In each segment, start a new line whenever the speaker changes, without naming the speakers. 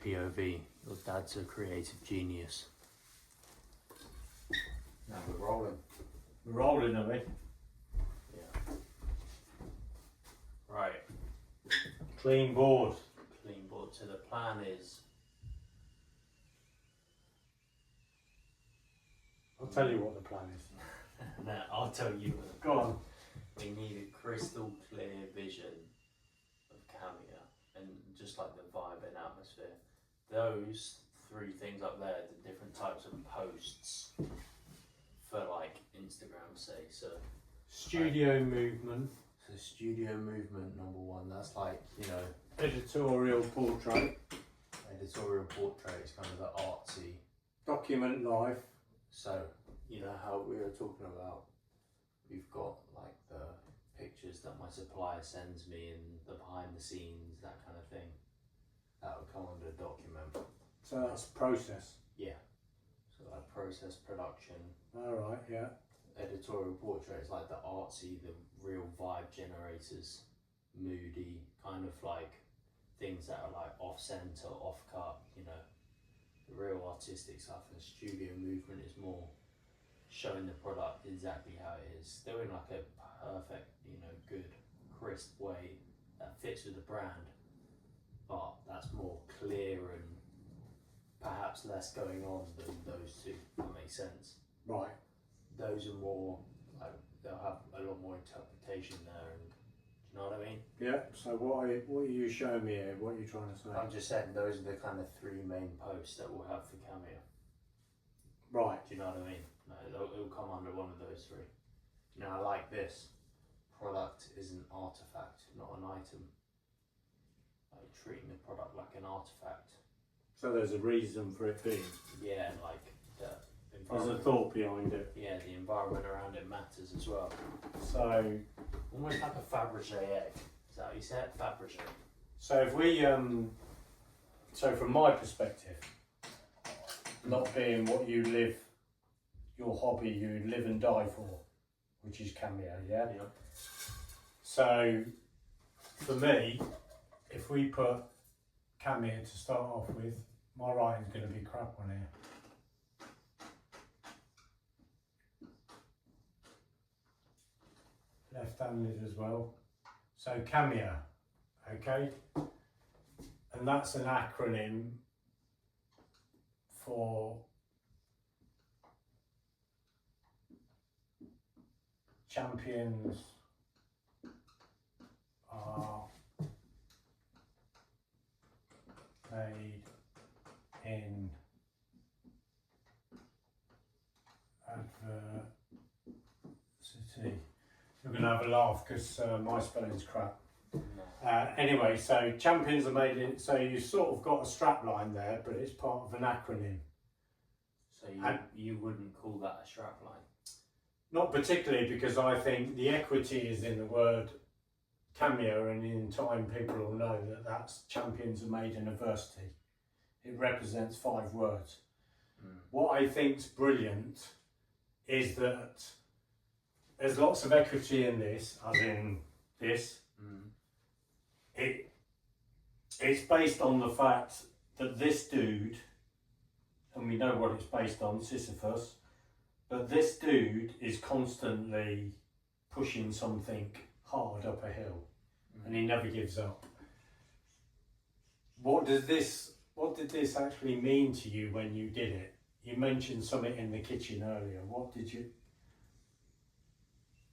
POV. Your dad's a creative genius.
Now we're rolling.
We're rolling, are we?
Yeah. Right.
Clean board.
Clean board. So the plan is.
I'll tell you what the plan is.
No, I'll tell you.
Go on.
We need a crystal clear vision of Cameo and just like the vibe and atmosphere. Those three things up there, the different types of posts for like Instagram, say. So
Studio movement.
so studio movement number one. That's like, you know,
Editorial portrait.
editorial portrait is kind of the artsy.
Document life.
So you know how we were talking about. We've got like the pictures that my supplier sends me and the behind the scenes, that kind of thing. That would come under document.
So that's process.
Yeah. So like process production.
Alright, yeah.
Editorial portraits like the artsy, the real vibe generators, moody, kind of like things that are like off center, off cut, you know, the real artistic stuff. And studio movement is more showing the product exactly how it is. They're in like a perfect, you know, good, crisp way that fits with the brand, but that's more clear and perhaps less going on than those two, if that makes sense.
Right.
Those are more, like, they'll have a lot more interpretation there, and do you know what I mean?
Yeah, so what are you showing me here? What are you trying to say?
I'm just saying those are the kind of three main posts that we'll have for Cameo.
Right.
Do you know what I mean? No, it'll come under one of those three. Now, I like this. Product is an artifact, not an item. Like treating the product like an artifact.
So there's a reason for it being.
Yeah, like the
There's a
environment.
thought behind it.
Yeah, the environment around it matters as well.
So
Almost like a Fabergé egg. Is that how you say it? Fabergé.
so if we so from my perspective, not being what you live, your hobby you live and die for, which is Cameo, yeah?
Yeah.
So for me, if we put Cameo to start off with, my writing's going to be crap on here. Left-handed as well. So Cameo, okay? And that's an acronym for champions are made in adversity. You're going to have a laugh because my spelling's crap. Anyway, so champions are made in, so you sort of got a strap line there, but it's part of an acronym.
So you wouldn't call that a strap line?
Not particularly, because I think the equity is in the word Cameo, and in time people will know that that's champions are made in adversity. It represents 5 words. What I think's brilliant is that there's lots of equity in this, as in this. It's based on the fact that this dude, and we know what it's based on, Sisyphus, but this dude is constantly pushing something hard up a hill, and he never gives up. What did this actually mean to you when you did it? You mentioned something in the kitchen earlier. What did you...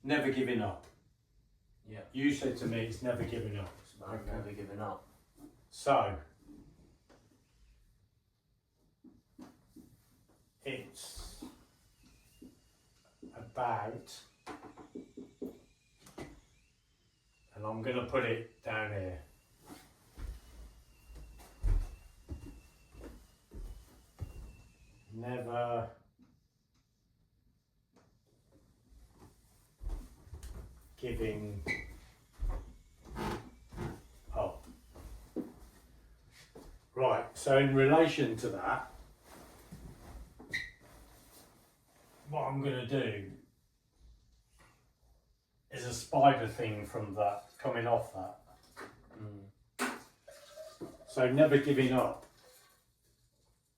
Never giving up.
Yeah.
You said to me it's never giving up.
It's about never giving up.
So, it's about, and I'm going to put it down here. Never giving up. Right, so in relation to that, what I'm going to do is a spider thing from that, coming off that. So never giving up.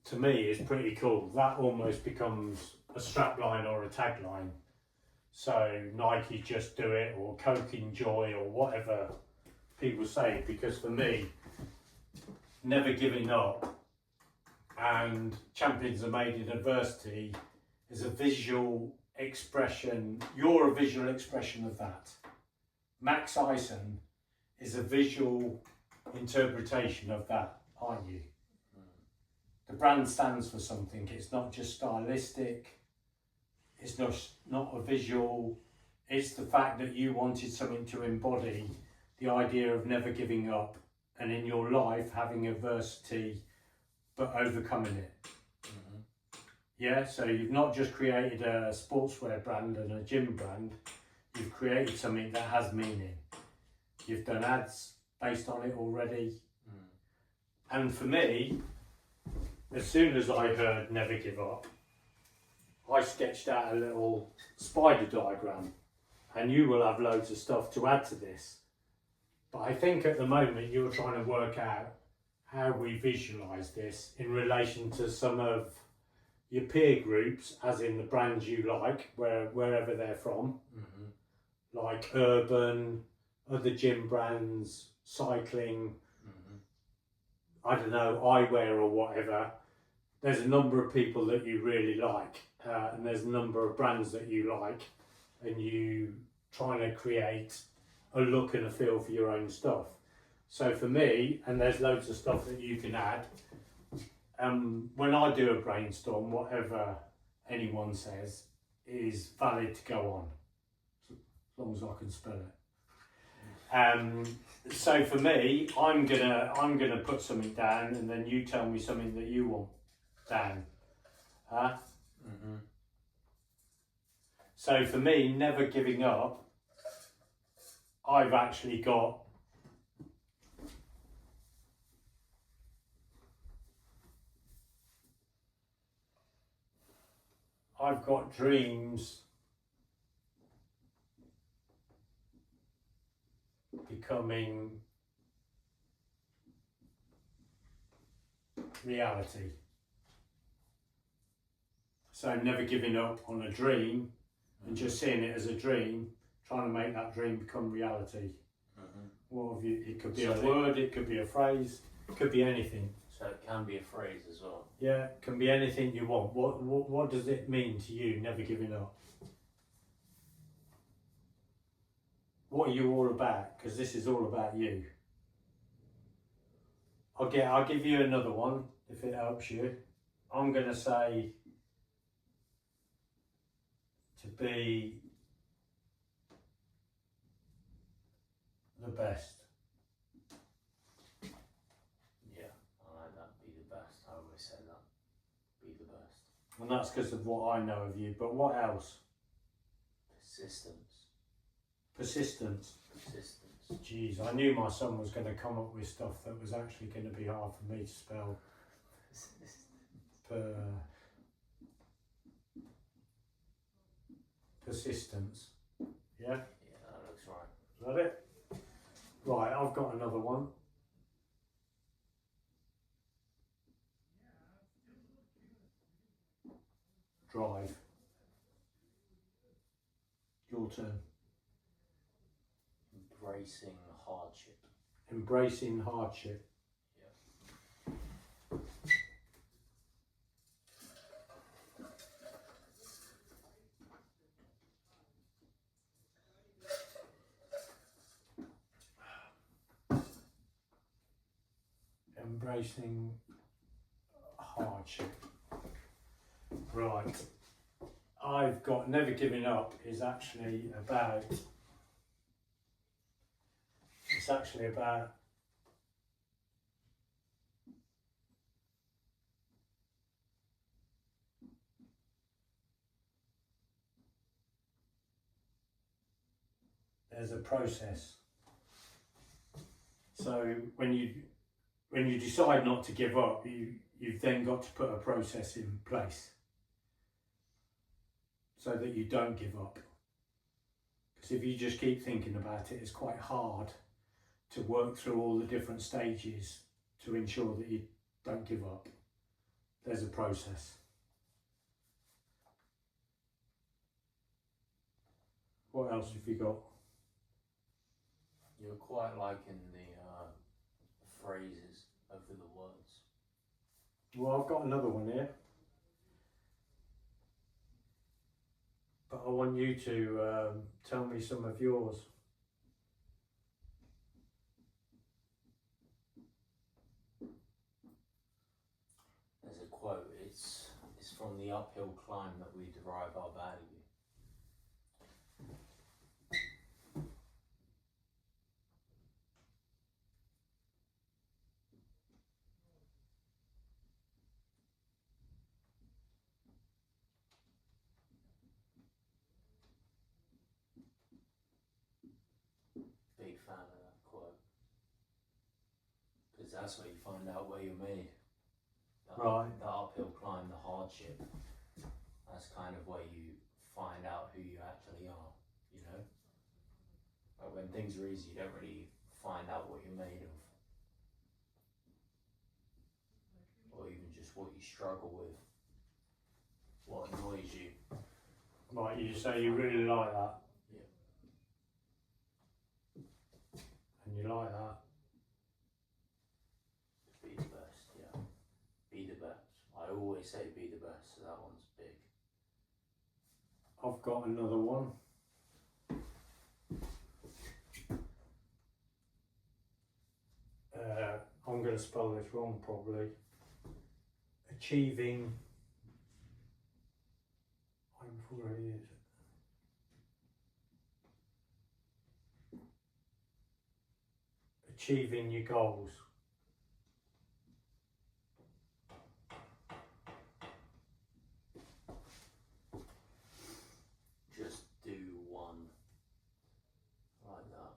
to me is pretty cool. That almost becomes a strapline or a tagline. So Nike Just Do It, or Coke Enjoy, or whatever people say, because for me, never giving up and champions are made in adversity is a visual expression. You're a visual expression of that. Max Ison is a visual interpretation of that, aren't you? The brand stands for something. It's not just stylistic. It's not a visual. It's the fact that you wanted something to embody the idea of never giving up, and in your life having adversity but overcoming it. Yeah, so you've not just created a sportswear brand and a gym brand, you've created something that has meaning. You've done ads based on it already. And for me, as soon as I heard Never Give Up, I sketched out a little spider diagram, and you will have loads of stuff to add to this. But I think at the moment you're trying to work out how we visualise this in relation to some of your peer groups, as in the brands you like, wherever they're from, like urban, other gym brands, cycling, I don't know, eyewear or whatever. There's a number of people that you really like, and there's a number of brands that you like, and you trying to create a look and a feel for your own stuff. So for me, and there's loads of stuff that you can add, when I do a brainstorm, whatever anyone says is valid to go on, as long as I can spell it. So for me, I'm gonna put something down, and then you tell me something that you want down. So for me, never giving up, I've actually got dreams becoming reality. So never giving up on a dream and just seeing it as a dream, trying to make that dream become reality. What have you? It could be a word, it could be a phrase, it could be anything.
So it can be a phrase as well.
Yeah, it can be anything you want. What does it mean to you, never giving up? What are you all about? Because this is all about you. I'll give you another one if it helps you. I'm going to say to be the best.
Yeah, I like that. Be the best. I always say that. Be the best.
And that's because of what I know of you. But what else?
Persistence.
Persistence.
Persistence.
Jeez, I knew my son was going to come up with stuff that was actually going to be hard for me to spell. Persistence. Yeah?
Yeah, that looks right.
Is that it? Right, I've got another one. Drive. Your turn.
Embracing hardship.
Embracing hardship. Embracing hardship. Right. I've got never giving up is actually about. It's actually about there's a process. So when you decide not to give up, you've then got to put a process in place so that you don't give up. Because if you just keep thinking about it, it's quite hard to work through all the different stages to ensure that you don't give up. there's a process. What else have you got?
You're quite liking the phrases over the words.
Well, I've got another one here. But I want you to tell me some of yours.
There's a quote, it's from the uphill climb that we derive our value. Big fan of that quote. Because that's where you find out where you're made.
Right.
The uphill climb, the hardship. That's kind of where you find out who you actually are, you know? Like when things are easy, you don't really find out what you're made of. Or even just what you struggle with. What annoys you.
Right, you say you really like that.
Yeah.
And you like that.
Be the best, yeah. Be the best. I always say be the best, so that one's big.
I've got another one. I'm going to spell this wrong probably. Achieving. I'm sure it is. Achieving your goals.
Just do one. Like that.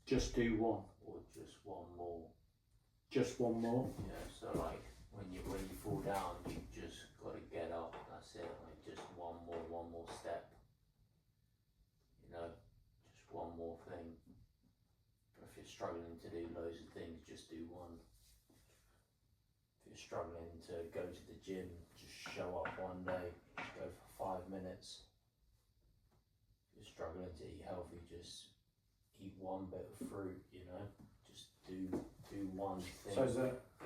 Just do one.
Or just one more.
Just one more.
Yeah, so like when you fall down, you just got to get up. That's it. Like just one more step. You know, just one more thing. But if you're struggling to do loads of things, just do one. If you're struggling to go to the gym, just show up one day. Just go for 5 minutes. If you're struggling to eat healthy, just eat one bit of fruit. You know, just do one thing.
So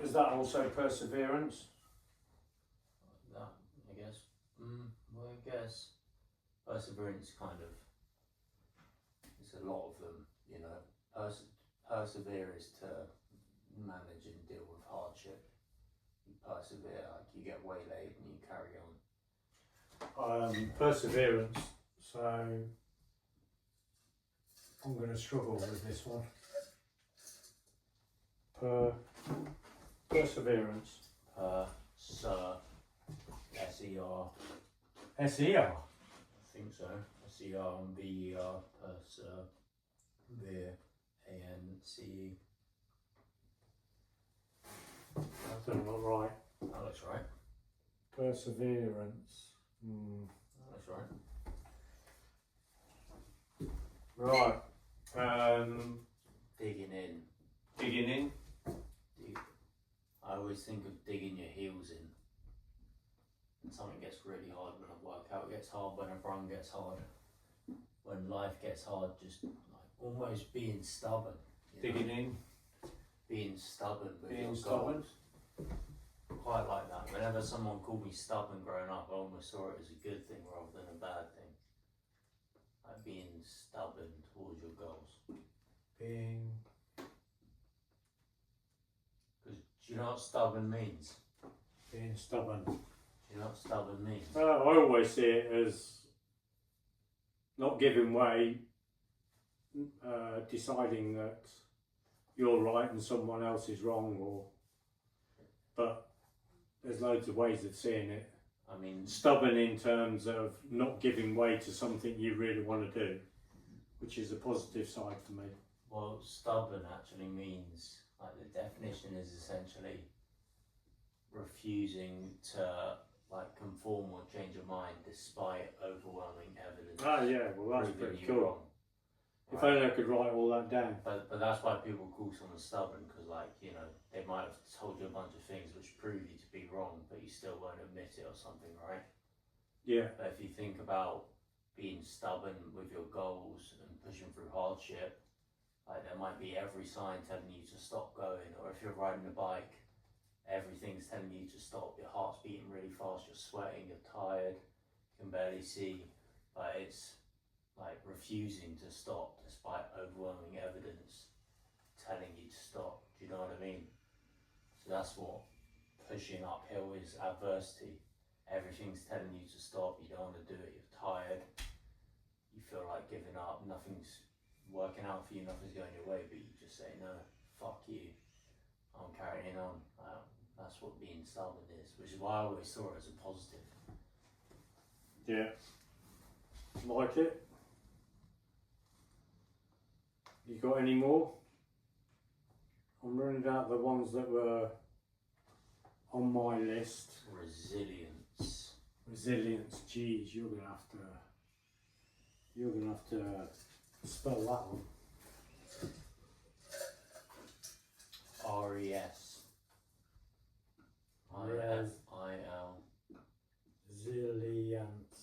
is that also perseverance?
That, I guess. Well, I guess perseverance kind of. It's a lot of them, you know. Persevere is to manage and deal with hardship. You persevere, like you get waylaid and you carry on.
Perseverance. So I'm going to struggle with this one. Perseverance.
S-E-R.
S-E-R.
I think so. S-E-R and B-E-R. Persevere. A-N-C-E.
That doesn't look right.
That looks right.
Perseverance.
That looks
Right.
right. Digging in.
Digging in.
I always think of digging your heels in. When something gets really hard, when a workout gets hard, when a run gets hard, when life gets hard, just like almost being stubborn.
Digging in.
Being stubborn with
Being
your
stubborn.
goals. Quite like that. Whenever someone called me stubborn growing up, I almost saw it as a good thing rather than a bad thing. Like being stubborn towards your goals.
Being.
Because do you know what stubborn means?
Being stubborn.
Do you know what stubborn means?
I always see it as not giving way, deciding that you're right and someone else is wrong, but there's loads of ways of seeing it.
I mean,
Stubborn in terms of not giving way to something you really want to do, which is a positive side for me.
well, stubborn actually means, like the definition is essentially refusing to like conform or change your mind despite overwhelming evidence.
Ah, yeah, well that's
proving
pretty
you
cool.
wrong.
If
Right?
only I could write all that down.
But that's why people call someone stubborn, because like, you know, they might have told you a bunch of things which prove you to be wrong, but you still something, right?
Yeah.
But if you think about being stubborn with your goals and pushing through hardship, like there might be every sign telling you to stop going, or if you're riding a bike, everything's telling you to stop. Your heart's beating really fast, you're sweating, you're tired, you can barely see, but it's like refusing to stop despite overwhelming evidence telling you to stop. Do you know what I mean? So that's what pushing uphill is: adversity. Everything's telling you to stop, you don't want to do it, you're tired, you feel like giving up, nothing's working out for you, nothing's going your way, but you just say, no, fuck you, I'm carrying on. That's what being stubborn is, which is why I always saw it as a positive.
Yeah. Like it? You got any more? I'm running out the ones that were on my list.
Resilience.
Resilience, geez, you're gonna have to spell that one.
R-E-S. I-L.
Resilience.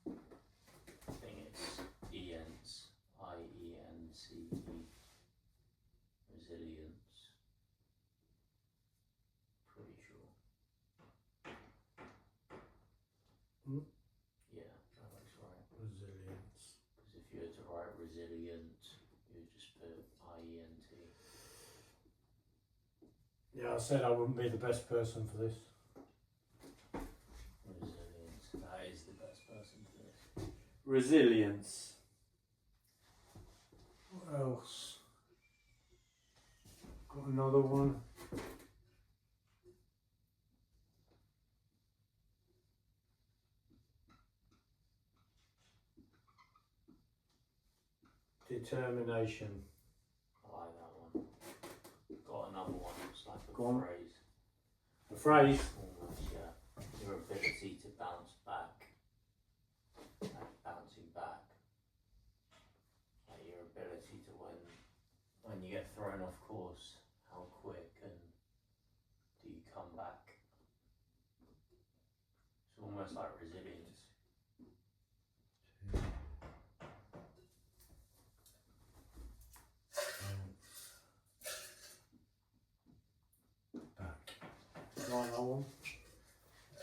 I think it's E-N-S. I-E-N-C-E. Resilience. Pretty sure. Yeah, that looks right.
Resilience.
Because if you were to write resilient, you would just put I-E-N-T.
Yeah, I said I wouldn't be the best person for this.
Resilience. That is the best person for this.
Resilience. What else? Got another one. Determination.
I like that one. Got another one. It's like a
Go on.
phrase.
A phrase.
Almost, yeah. Your ability to bounce back. Like bouncing back. Like your ability to when you get thrown off course, how quick and do you come back? It's almost like resilience.
Like that one.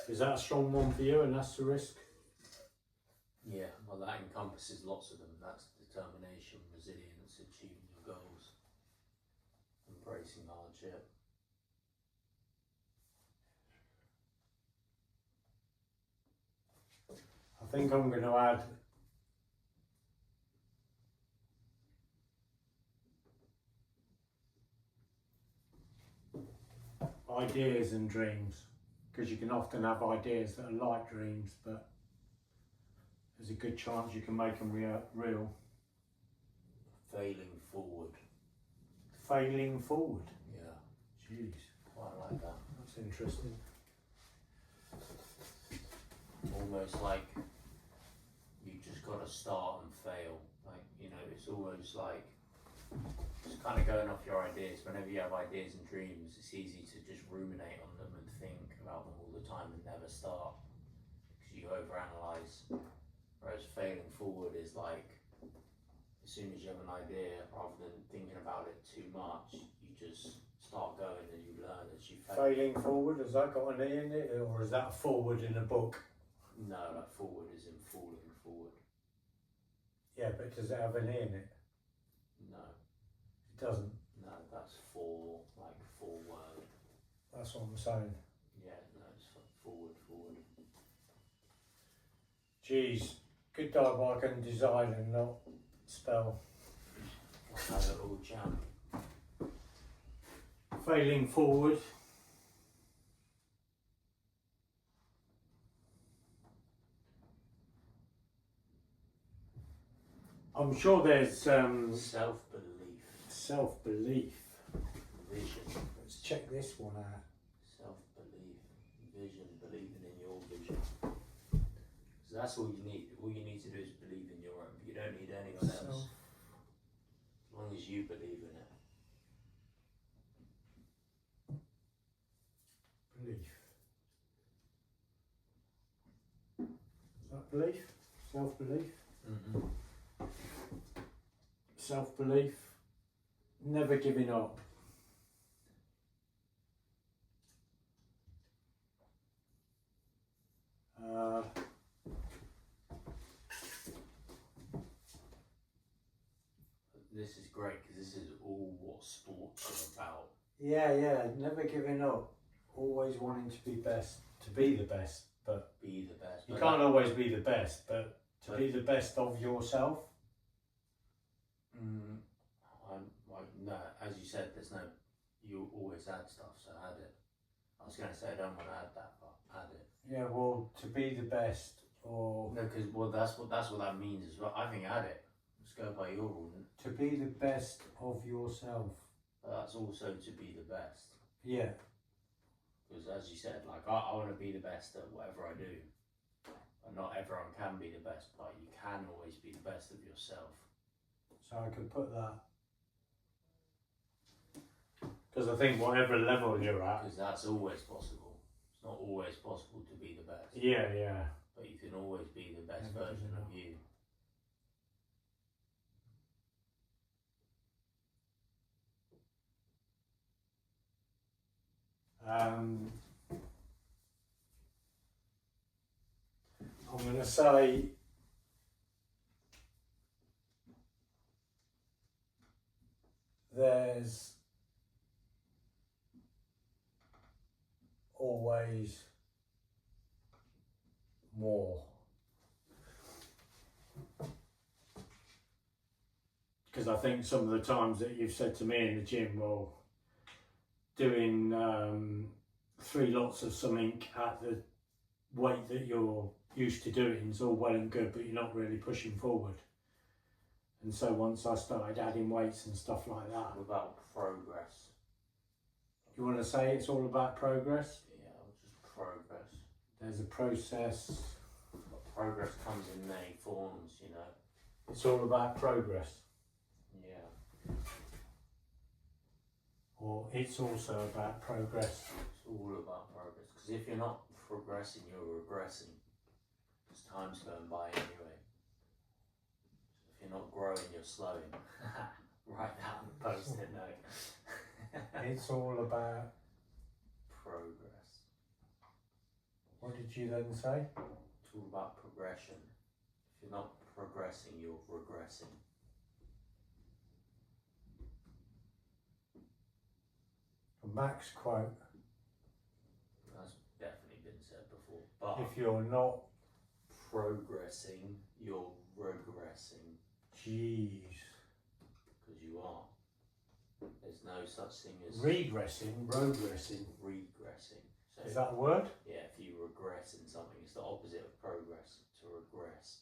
Is that a strong one for you, an asterisk?
Yeah, well that encompasses lots of them. That's determination, resilience, achieving your goals, embracing hardship.
I think I'm going to add ideas and dreams, because you can often have ideas that are like dreams, but there's a good chance you can make them real.
Failing forward.
Failing forward.
Yeah,
Jeez,
quite like that.
that's interesting.
Almost like you've just got to start and fail. Like, you know, it's almost like just kind of going off your ideas. Whenever you have ideas and dreams, it's easy to just ruminate on them and think about them all the time and never start because you overanalyze. Whereas failing forward is like, as soon as you have an idea, rather than thinking about it too much, you just start going and you learn as you fail.
Failing forward, has that got an E in it, or is that forward in a book?
No, like forward is in falling forward.
Yeah, but does it have an E in it?
No,
It doesn't.
no, that's for like forward.
That's what I'm saying.
Yeah, no, it's forward, forward.
Jeez, good dog I can design and not spell.
Like a little champ.
Failing forward. I'm sure there's
Self-belief.
self-belief.
Vision.
Let's check this one out.
Self-belief. Vision. Believing in your vision. So that's all you need. All you need to do is believe in your own. You don't need anyone else. As long as you believe in it.
Belief. Belief, self-belief,
Mm-hmm.
self-belief, never giving up.
This is great because this is all what sports are about.
Yeah, never giving up. Always wanting to be the best, but
Be the best.
you can't always be the best, but to be the best of yourself.
No, as you said, there's no. You always add stuff, so add it. I was going to say I don't want to add that, but add it.
Yeah, well, to be the best, or
No, because that's what that means as well. I think add it. Let's go by your rule.
to be the best of yourself.
But that's also to be the best.
Yeah,
Because as you said, like I want to be the best at whatever I do. And not everyone can be the best, but you can always be the best of yourself.
so I could put that. Because I think whatever level you're at.
Because that's always possible. It's not always possible to be the best.
Yeah.
But you can always be the best
Never
version
give
of
up.
you.
I'm going to say there's always more. Because I think some of the times that you've said to me in the gym, well, doing 3 lots of something at the weight that you're used to doing is all well and good, but you're not really pushing forward. And so once I started adding weights and stuff like that.
Without progress.
You want to say it's all about progress?
Yeah, just progress.
There's a process.
But progress comes in many forms, you know.
It's all about progress.
Yeah.
Or it's also about progress.
It's all about progress. Because if you're not progressing, you're regressing. Because time's going by anyway. So if you're not growing, you're slowing. Write that on the post-it note.
It's all about
Progress.
What did you then say?
It's all about progression. If you're not progressing, you're regressing.
A Max quote.
That's definitely been said before. But
If you're not,
progressing, you're regressing.
jeez,
Because you are. There's no such thing as
regressing, progressing.
regressing. So
Is that a word?
yeah, if you regress in something, it's the opposite of progress. To regress,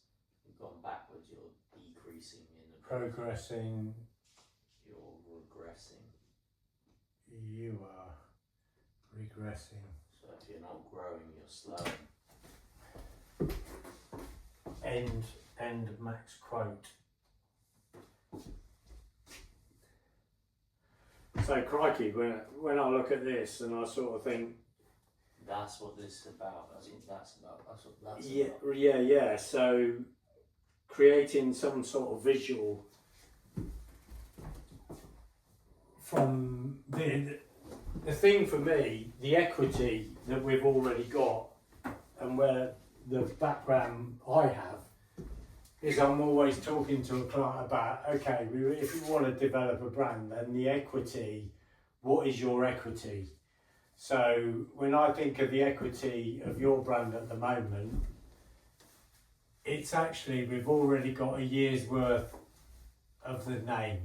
you've gone backwards. You're decreasing in the
Progressing.
You're regressing.
You are regressing.
So if you're not growing, you're slowing.
End of Max quote. So crikey, when I look at this and I sort of think,
That's what this is about. That's what that's about. That's what that's
yeah,
about.
yeah. So creating some sort of visual from the thing for me, the equity that we've already got, and where the background I have is I'm always talking to a client about, okay, if you want to develop a brand, then the equity, what is your equity? So when I think of the equity of your brand at the moment, it's actually, we've already got a year's worth of the name.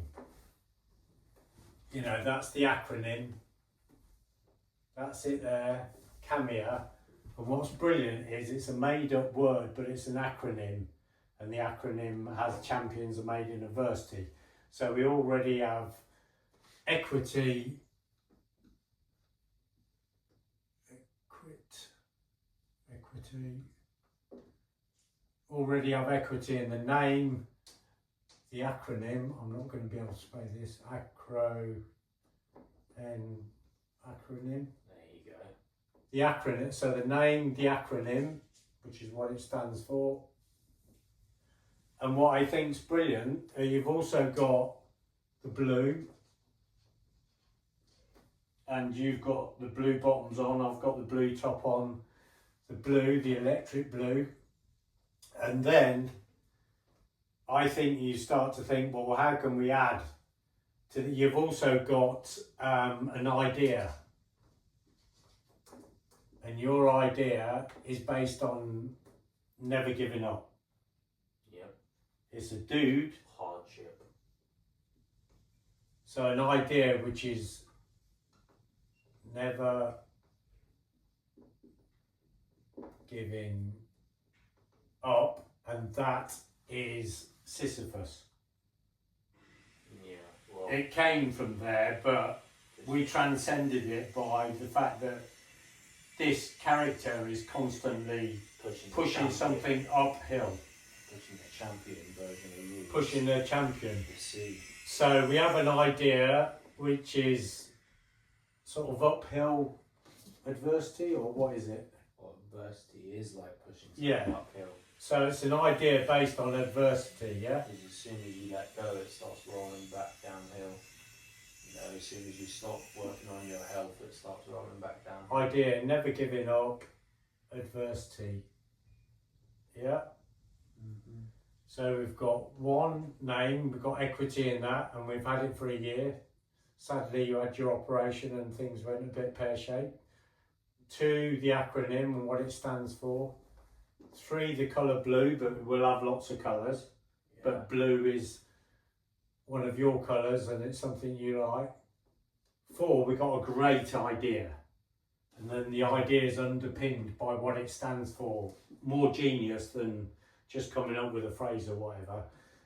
You know, that's the acronym. That's it there, Cameo. And what's brilliant is it's a made up word, but it's an acronym. And the acronym has Champions Are Made in Adversity. So we already have equity, already have equity in the name, the acronym. I'm not going to be able to spell this. Acronym.
There you go.
The acronym. So the name, the acronym, which is what it stands for, And what I think's brilliant, you've also got the blue, and you've got the blue bottoms on, I've got the blue top on, the blue, the electric blue. And then I think you start to think, well, how can we add to the, you've also got an idea. And your idea is based on never giving up.
Yep.
It's a dude.
Hardship.
So an idea which is never giving up, and that is Sisyphus.
Yeah. Well,
It came from there, but we transcended it by the fact that this character is constantly pushing something uphill.
Pushing the champion version of you.
Pushing the champion.
The sea.
So we have an idea which is sort of uphill adversity, or what is it?
Well, adversity is like pushing something
Yeah.
uphill.
So it's an idea based on adversity, yeah?
Because as soon as you let go, it starts rolling back downhill. You know, as soon as you stop working on your health, it starts rolling back downhill.
Idea, never giving up, adversity. Yeah?
Mm-hmm.
So we've got one name, we've got equity in that, and we've had it for a year. Sadly, you had your operation and things went a bit pear-shaped. 2, the acronym and what it stands for. 3, the colour blue, but we'll have lots of colours.
Yeah.
But blue is one of your colours and it's something you like. 4, we got a great idea. And then the idea is underpinned by what it stands for. More genius than just coming up with a phrase or whatever.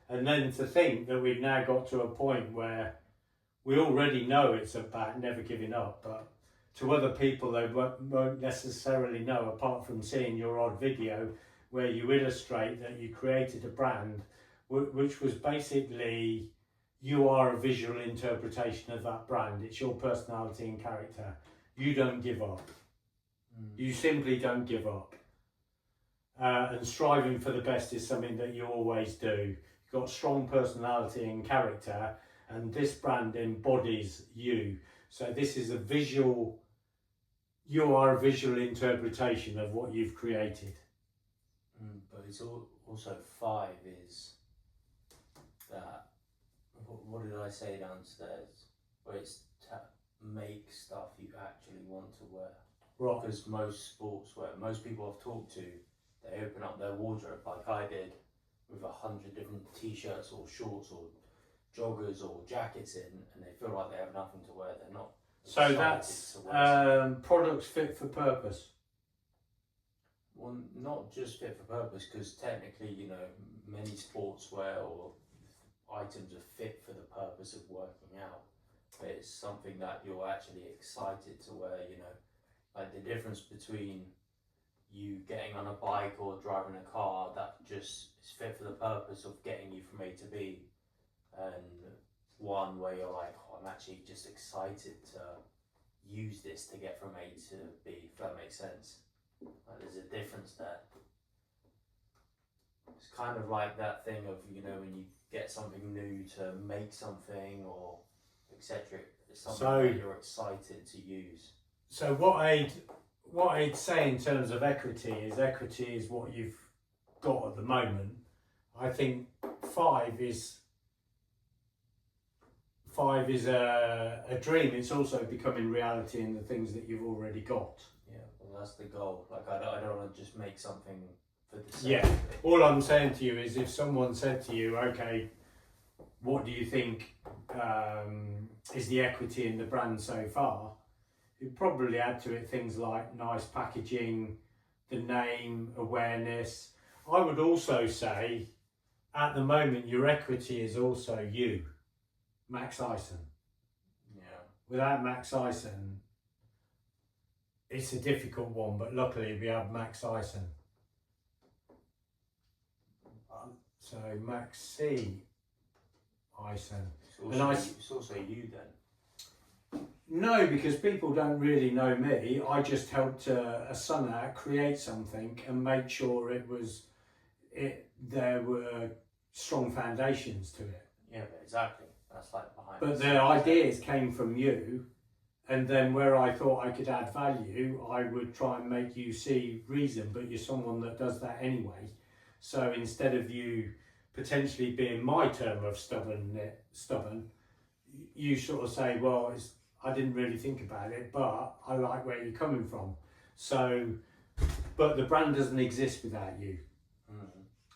And then to think that we've now got to a point where we already know it's about never giving up, but to other people they won't necessarily know, apart from seeing your odd video where you illustrate that you created a brand which was basically, you are a visual interpretation of that brand. It's your personality and character. You don't give up. You simply don't give up. And striving for the best is something that you always do. You've got strong personality and character, and this brand embodies you. So this is a visual, you are a visual interpretation of what you've created.
But it's also 5 is that, what did I say downstairs? Where it's to make stuff you actually want to wear.
Right.
Because most sportswear, most people I've talked to, they open up their wardrobe like I did with 100 different t-shirts or shorts or joggers or jackets in, and they feel like they have nothing to wear. They're not.
So that's products fit for purpose.
Well, not just fit for purpose, because technically, you know, many sportswear or items are fit for the purpose of working out, but it's something that you're actually excited to wear, you know. Like the difference between you getting on a bike or driving a car that just is fit for the purpose of getting you from A to B, and one where you're like, oh, I'm actually just excited to use this to get from A to B, if that makes sense. Like, there's a difference there. It's kind of like that thing of, you know, when you get something new to make something or etc. It's something that you're excited to use.
So what I'd say in terms of equity is what you've got at the moment. I think 5 is a dream. It's also becoming reality in the things that you've already got.
Yeah, well, that's the goal. Like, I don't want to just make something for the sake
Yeah.
of it.
All I'm saying to you is, if someone said to you, okay, what do you think is the equity in the brand so far? You'd probably add to it things like nice packaging, the name, awareness. I would also say, at the moment, your equity is also you, Max Ison.
Yeah.
Without Max Ison, it's a difficult one, but luckily we have Max Ison. So Max C. Ison.
It's also you then.
No, because people don't really know me. I just helped a son out create something and make sure there were strong foundations to it.
Yeah, but exactly. That's like behind.
But the ideas came from you, and then where I thought I could add value, I would try and make you see reason, but you're someone that does that anyway. So instead of you potentially being my term of stubborn, you sort of say, well, I didn't really think about it, but I like where you're coming from. So, but the brand doesn't exist without you.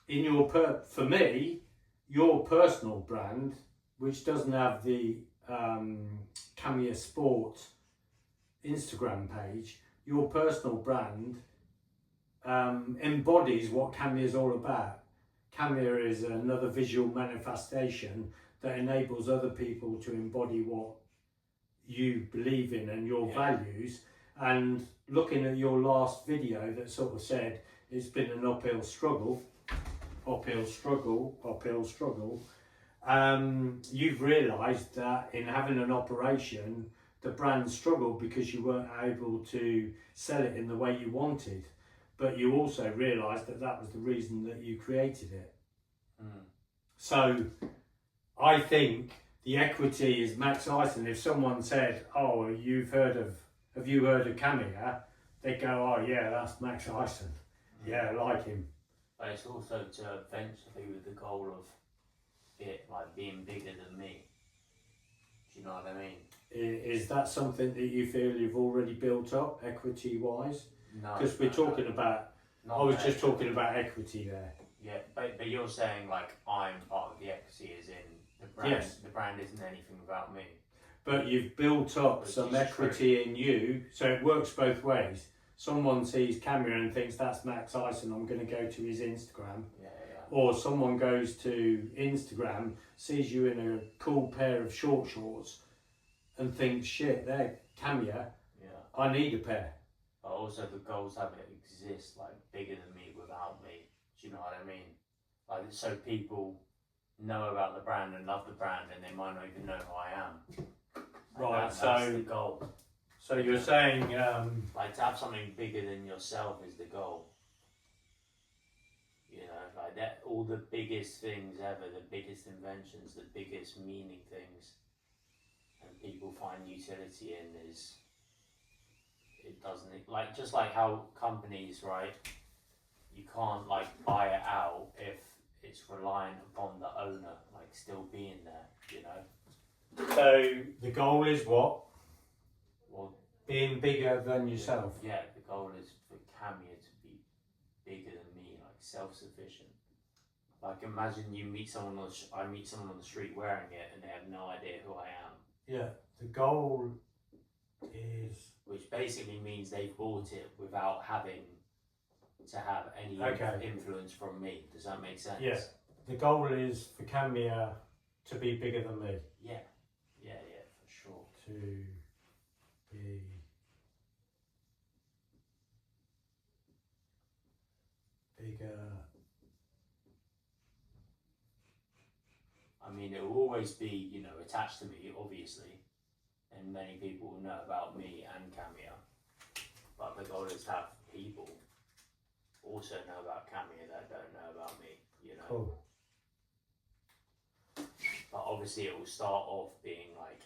In your for me, your personal brand, which doesn't have the Camia Sport Instagram page, your personal brand embodies what Camia is all about. Camia is another visual manifestation that enables other people to embody what you believe in and your values. And looking at your last video that sort of said it's been an uphill struggle, you've realised that in having an operation, the brand struggled because you weren't able to sell it in the way you wanted. But you also realised that that was the reason that you created it. So I think the equity is Max Ison. If someone said, oh, have you heard of Camia? They go, oh yeah, that's Max Ison. Yeah, I like him.
But it's also to eventually with the goal of it like being bigger than me. Do you know what I mean?
Is that something that you feel you've already built up equity wise?
No.
Because we're talking about, I was just talking about equity there.
Yeah, but you're saying like I'm part of the equity as in the brand.
Yes.
The brand isn't anything about me.
But you've built up some equity in you, so it works both ways. Someone sees Camia and thinks that's Max Ison, I'm going to go to his Instagram.
Yeah.
Or someone goes to Instagram, sees you in a cool pair of shorts and thinks, shit, they're Camia, I need a pair.
But also the goals have it exist like bigger than me without me. Do you know what I mean? Like so people know about the brand and love the brand and they might not even know who I am.
Right,
that's
so
the goal.
So you're saying
like to have something bigger than yourself is the goal. You know, like that all the biggest things ever, the biggest inventions, the biggest meaning things and people find utility in is it doesn't like just like how companies, right? You can't like buy it out if it's reliant upon the owner like still being there, you know.
So the goal is what?
Well,
being bigger than yourself.
Yeah, the goal is for Camia to be bigger than me, like self-sufficient. Like imagine you meet someone I meet someone on the street wearing it and they have no idea who I am.
Yeah, the goal is...
Which basically means they bought it without having to have any influence from me. Does that make sense?
Yeah. The goal is for Camia to be bigger than me.
Yeah, for sure.
To be bigger.
I mean, it will always be, you know, attached to me, obviously, and many people will know about me and Camia. But the goal is to have people also know about Camia that don't know about me, you know.
Cool.
But obviously, it will start off being like,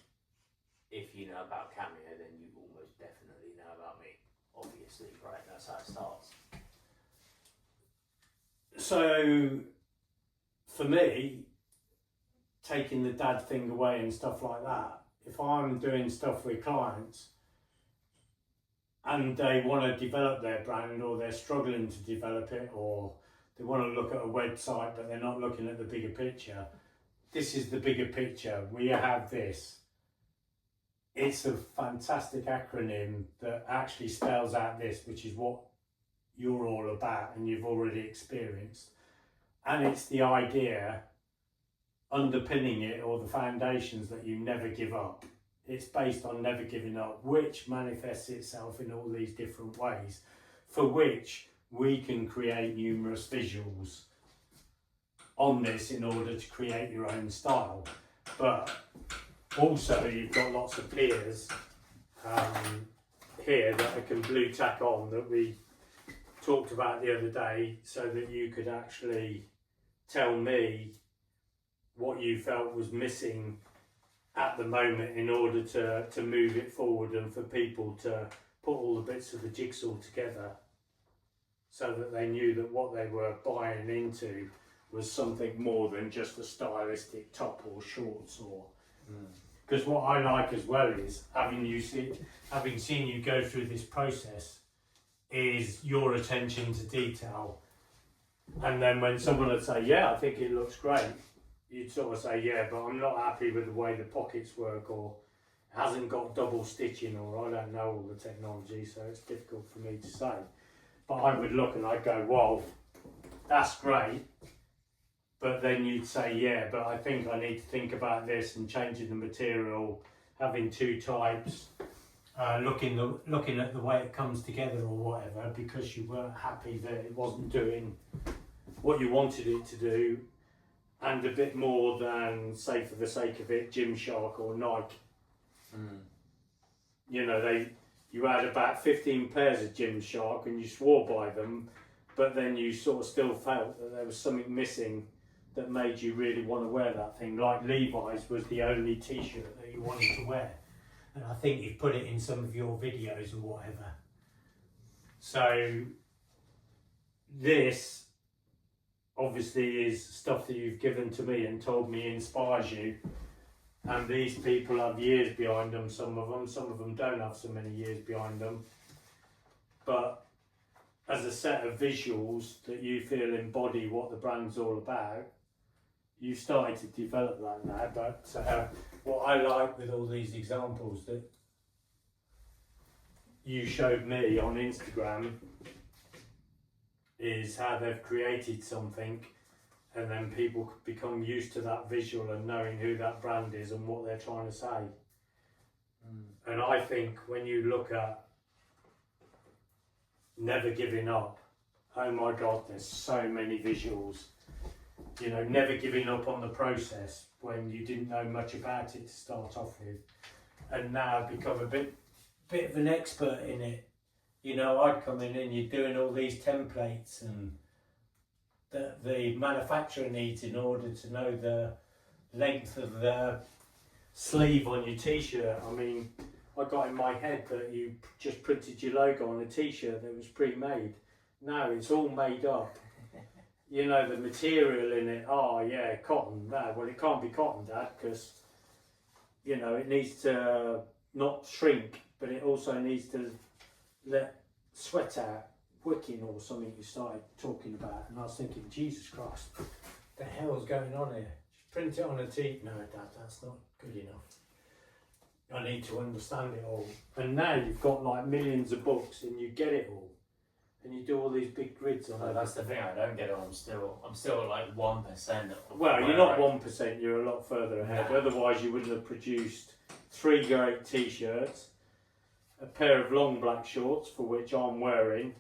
if you know about Camia, then you almost definitely know about me. Obviously, right? That's how it starts.
So, for me, taking the dad thing away and stuff like that, if I'm doing stuff with clients and they want to develop their brand or they're struggling to develop it or they want to look at a website but they're not looking at the bigger picture, this is the bigger picture. We have this. It's a fantastic acronym that actually spells out this, which is what you're all about and you've already experienced. And it's the idea underpinning it, or the foundations, that you never give up. It's based on never giving up, which manifests itself in all these different ways, for which we can create numerous visuals on this in order to create your own style. But also you've got lots of peers here that I can blue tack on that we talked about the other day, so that you could actually tell me what you felt was missing at the moment in order to move it forward and for people to put all the bits of the jigsaw together so that they knew that what they were buying into was something more than just a stylistic top or shorts or... Because what I like as well is having seen you go through this process is your attention to detail. And then when someone would say, yeah, I think it looks great, you'd sort of say, yeah, but I'm not happy with the way the pockets work, or it hasn't got double stitching, or I don't know all the technology, so it's difficult for me to say. But I would look and I'd go, well, that's great. But then you'd say, yeah, but I think I need to think about this and changing the material, having two types, looking at the way it comes together or whatever, because you weren't happy that it wasn't doing what you wanted it to do, and a bit more than, say, for the sake of it, Gymshark or Nike. You know, you had about 15 pairs of Gymshark and you swore by them, but then you sort of still felt that there was something missing that made you really want to wear that thing. Like Levi's was the only t-shirt that you wanted to wear. And I think you've put it in some of your videos or whatever. So this obviously is stuff that you've given to me and told me inspires you. And these people have years behind them, some of them don't have so many years behind them. But as a set of visuals that you feel embody what the brand's all about, you've started to develop that now. But what I like with all these examples that you showed me on Instagram is how they've created something, and then people become used to that visual and knowing who that brand is and what they're trying to say. And I think when you look at Never Giving Up, oh my God, there's so many visuals. You know, never giving up on the process when you didn't know much about it to start off with, and now become a bit of an expert in it. You know, I'd come in and you're doing all these templates and that the manufacturer needs in order to know the length of the sleeve on your t-shirt. I mean, I got in my head that you just printed your logo on a t-shirt that was pre-made. No, it's all made up. You know, the material in it, oh yeah, cotton. No, well, it can't be cotton, Dad, because, you know, it needs to not shrink, but it also needs to let sweat out, wicking or something you started talking about. And I was thinking, Jesus Christ, what the hell's going on here? Just print it on a tee. No, Dad, that's not good enough. I need to understand it all. And now you've got like millions of books and you get it all. And you do all these big grids on it.
That's the thing, I don't get it. I'm still at like 1%.
Well, you're not 1%, you're a lot further ahead.
No.
Otherwise you wouldn't have produced 3 great t-shirts, a pair of long black shorts, for which I'm wearing,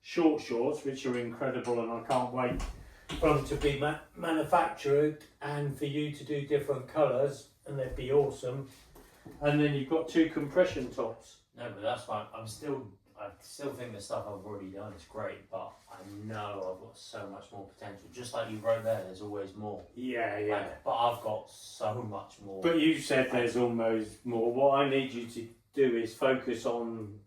short shorts, which are incredible, and I can't wait for them to be manufactured and for you to do different colours, and they'd be awesome. And then you've got 2 compression tops.
No, but that's fine. I still think the stuff I've already done is great, but I know I've got so much more potential. Just like you wrote there, there's always more.
Yeah, yeah.
Like, but I've got so much more.
But you said there's almost more. What I need you to do is focus on,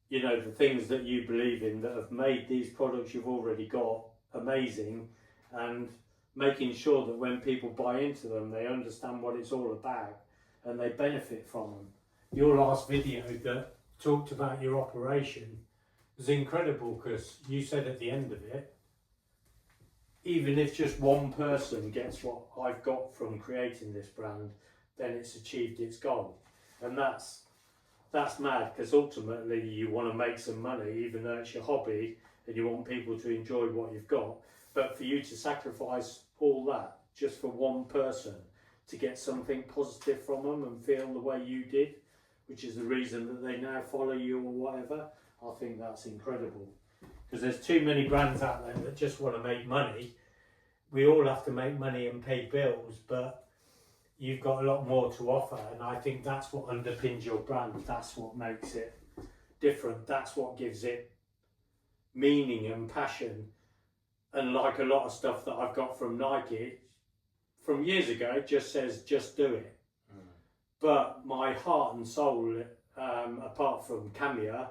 you know, the things that you believe in that have made these products you've already got amazing, and making sure that when people buy into them, they understand what it's all about and they benefit from them. Your last video that talked about your operation was incredible, because you said at the end of it, even if just one person gets what I've got from creating this brand, then it's achieved its goal. And that's mad, because ultimately you want to make some money, even though it's your hobby and you want people to enjoy what you've got. But for you to sacrifice all that just for one person to get something positive from them and feel the way you did, which is the reason that they now follow you or whatever, I think that's incredible. Because there's too many brands out there that just want to make money. We all have to make money and pay bills, but you've got a lot more to offer, and I think that's what underpins your brand. That's what makes it different. That's what gives it meaning and passion. And like a lot of stuff that I've got from Nike, from years ago, it just says, just do it. But my heart and soul, apart from Cameo,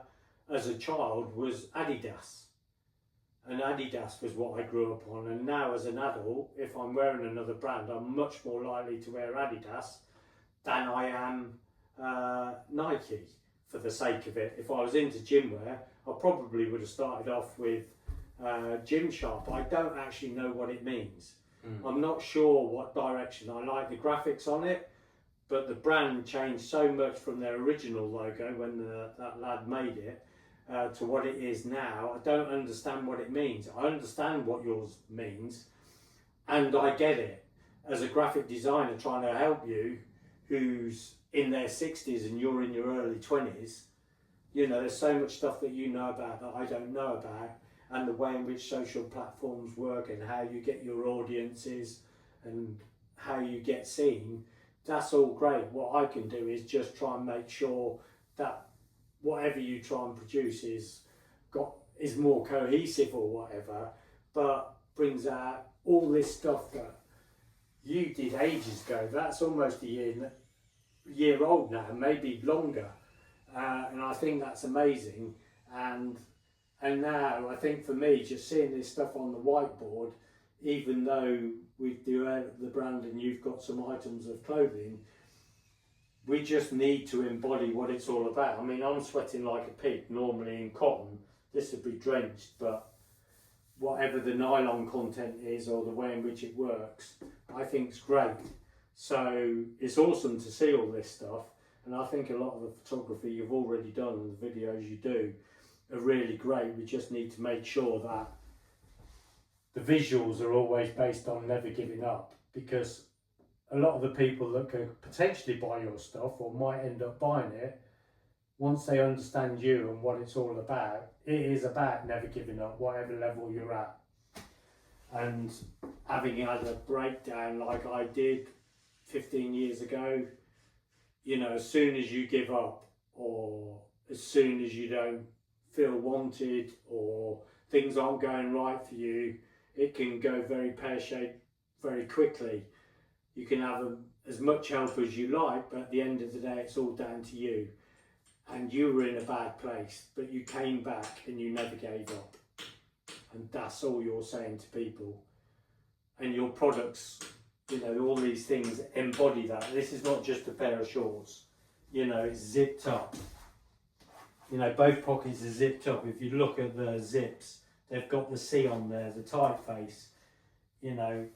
as a child, was Adidas. And Adidas was what I grew up on. And now as an adult, if I'm wearing another brand, I'm much more likely to wear Adidas than I am Nike, for the sake of it. If I was into gym wear, I probably would have started off with Gymshark. I don't actually know what it means. I'm not sure what direction. I like the graphics on it, but the brand changed so much from their original logo when that lad made it to what it is now. I don't understand what it means. I understand what yours means, and I get it. As a graphic designer trying to help you, who's in their 60s and you're in your early 20s, you know, there's so much stuff that you know about that I don't know about, and the way in which social platforms work and how you get your audiences and how you get seen. That's all great. What I can do is just try and make sure that whatever you try and produce is more cohesive or whatever, but brings out all this stuff that you did ages ago. That's almost a year old now, maybe longer, and I think that's amazing. And now I think for me, just seeing this stuff on the whiteboard, even though we do the brand and you've got some items of clothing, we just need to embody what it's all about. I mean, I'm sweating like a pig normally in cotton. This would be drenched, but whatever the nylon content is or the way in which it works, I think it's great. So it's awesome to see all this stuff, and I think a lot of the photography you've already done and the videos you do are really great. We just need to make sure that the visuals are always based on never giving up, because a lot of the people that could potentially buy your stuff or might end up buying it, once they understand you and what it's all about, it is about never giving up, whatever level you're at. And having had a breakdown like I did 15 years ago, you know, as soon as you give up, or as soon as you don't feel wanted, or things aren't going right for you, it can go very pear-shaped very quickly. You can have as much help as you like, but at the end of the day, it's all down to you. And you were in a bad place, but you came back and you never gave up. And that's all you're saying to people. And your products, you know, all these things embody that. This is not just a pair of shorts. You know, it's zipped up. You know, both pockets are zipped up. If you look at the zips, they've got the C on there, the typeface. You know,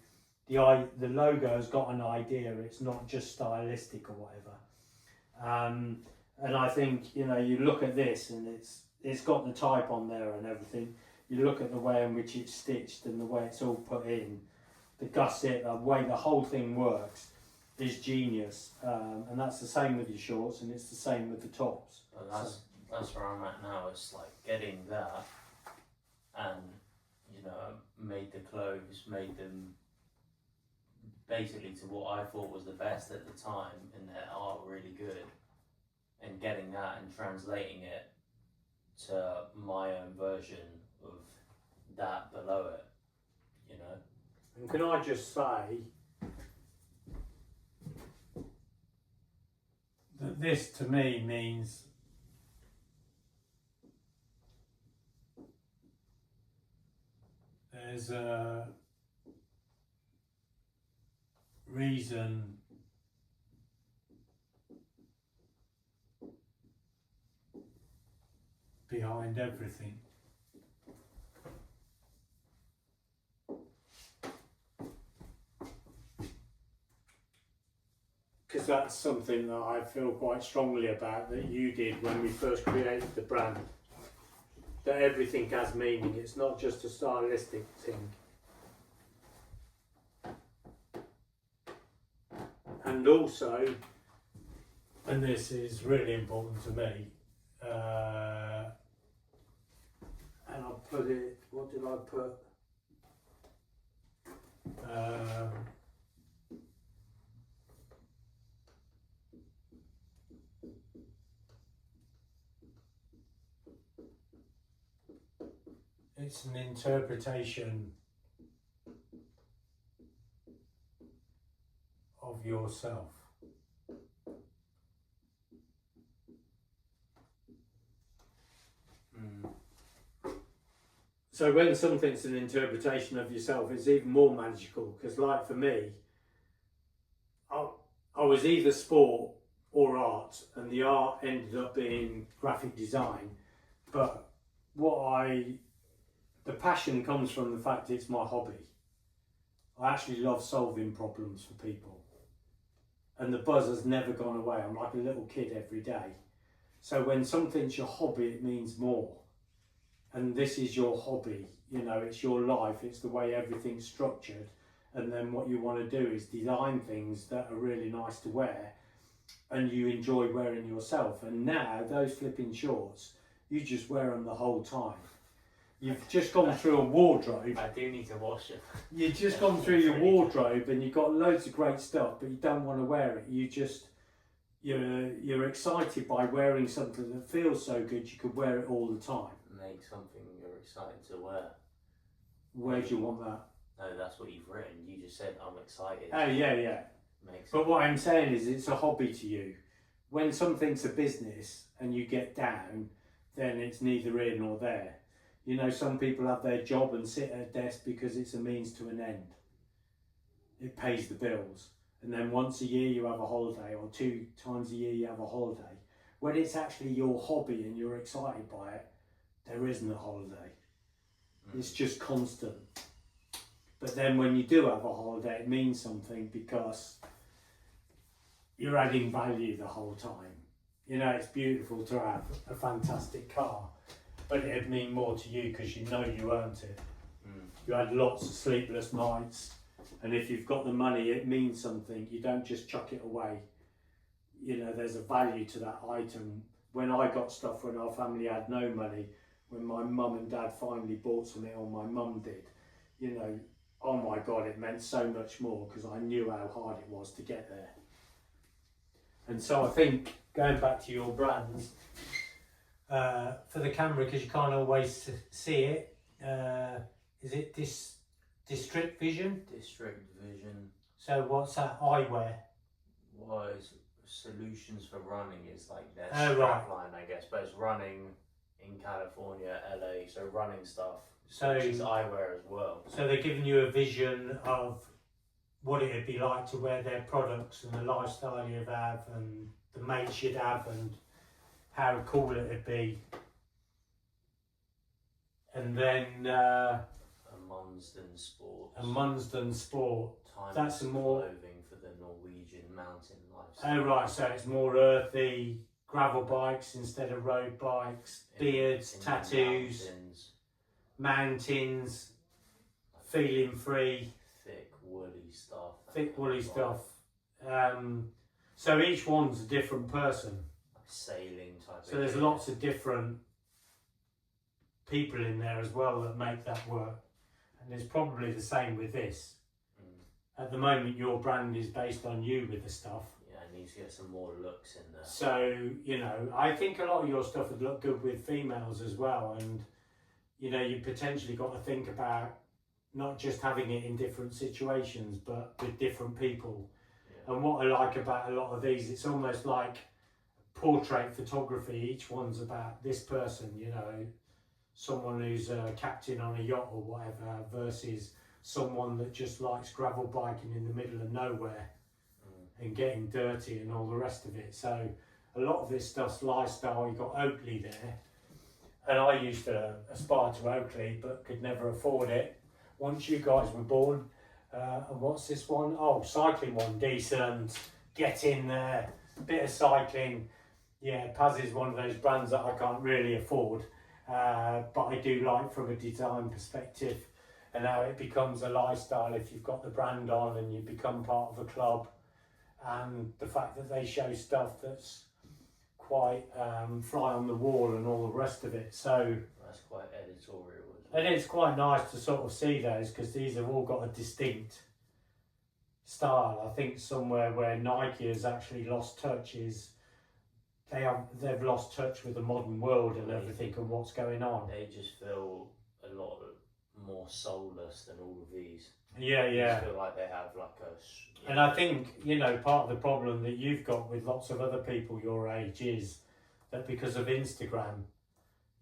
the logo's got an idea. It's not just stylistic or whatever. And I think, you know, you look at this and it's got the type on there and everything. You look at the way in which it's stitched and the way it's all put in, the gusset, the way the whole thing works is genius. And that's the same with your shorts, and it's the same with the tops.
But that's where I'm at now. It's like getting that, and, you know, made the clothes, made them basically to what I thought was the best at the time, and their art really good, and getting that and translating it to my own version of that below it, you know.
And can I just say that this to me means there's a reason behind everything. Because that's something that I feel quite strongly about, that you did when we first created the brand. That everything has meaning, it's not just a stylistic thing. And also, and this is really important to me, and I'll put it, what did I put? It's an interpretation yourself. So when something's an interpretation of yourself, it's even more magical, because like for me, I was either sport or art, and the art ended up being graphic design, but the passion comes from the fact it's my hobby. I actually love solving problems for people, and the buzz has never gone away. I'm like a little kid every day. So when something's your hobby, it means more. And this is your hobby, you know, it's your life, it's the way everything's structured. And then what you want to do is design things that are really nice to wear and you enjoy wearing yourself. And now those flipping shorts, you just wear them the whole time. You've just gone through a wardrobe.
I do need to wash it.
You've just gone through your wardrobe and you've got loads of great stuff, but you don't want to wear it. You're excited by wearing something that feels so good you could wear it all the time.
Make something you're excited to wear.
Where do you want that?
No, that's what you've written. You just said I'm excited.
Oh yeah. But what I'm saying is it's a hobby to you. When something's a business and you get down, then it's neither here nor there. You know, some people have their job and sit at a desk because it's a means to an end. It pays the bills. And then once a year you have a holiday, or 2 times a year you have a holiday. When it's actually your hobby and you're excited by it, there isn't a holiday. It's just constant. But then when you do have a holiday, it means something because you're adding value the whole time. You know, it's beautiful to have a fantastic car, but it'd mean more to you because you know you earned it. You had lots of sleepless nights, and if you've got the money, it means something. You don't just chuck it away. You know, there's a value to that item. When I got stuff when our family had no money, when my mum and dad finally bought something, or my mum did, you know, oh my God, it meant so much more because I knew how hard it was to get there. And so I think, going back to your brands, for the camera, because you can't always see it, is it District Vision?
District Vision.
So what's that? Eyewear?
Was Solutions for Running is like their
right.
line, I guess, but it's running in California, LA, so running stuff.
So
which is eyewear as well.
So they're giving you a vision of what it'd be like to wear their products and the lifestyle you'd have and the mates you'd have and how cool it'd be. And then
a Munsden Sport.
A Munsden Sport. That's more
clothing for the Norwegian mountain lifestyle.
Oh right, so it's more earthy, gravel bikes instead of road bikes, beards, tattoos, mountains, feeling free.
Thick woolly stuff.
Thick woolly stuff. So each one's a different person.
Like sailing type.
So there's lots of different people in there as well that make that work. And it's probably the same with this. At the moment your brand is based on you with the stuff.
Yeah, it needs to get some more looks in there.
So, you know, I think a lot of your stuff would look good with females as well, and you know, you potentially got to think about not just having it in different situations but with different people. Yeah. And what I like about a lot of these, it's almost like portrait photography. Each one's about this person, you know, someone who's a captain on a yacht or whatever versus someone that just likes gravel biking in the middle of nowhere and getting dirty and all the rest of it. So a lot of this stuff's lifestyle. You've got Oakley there, and I used to aspire to Oakley but could never afford it once you guys were born. And what's this one? Oh, cycling one, decent, get in there, bit of cycling. Yeah, Paz is one of those brands that I can't really afford, but I do like from a design perspective. And how it becomes a lifestyle if you've got the brand on and you become part of a club, and the fact that they show stuff that's quite fly on the wall and all the rest of it. So
that's quite editorial.
And it's quite nice to sort of see those because these have all got a distinct style. I think somewhere where Nike has actually lost touch is they've lost touch with the modern world and everything and what's going on.
They just feel a lot more soulless than all of these.
Yeah,
I
yeah.
feel like they have like a.
And I think, you know, part of the problem that you've got with lots of other people your age is that because of Instagram,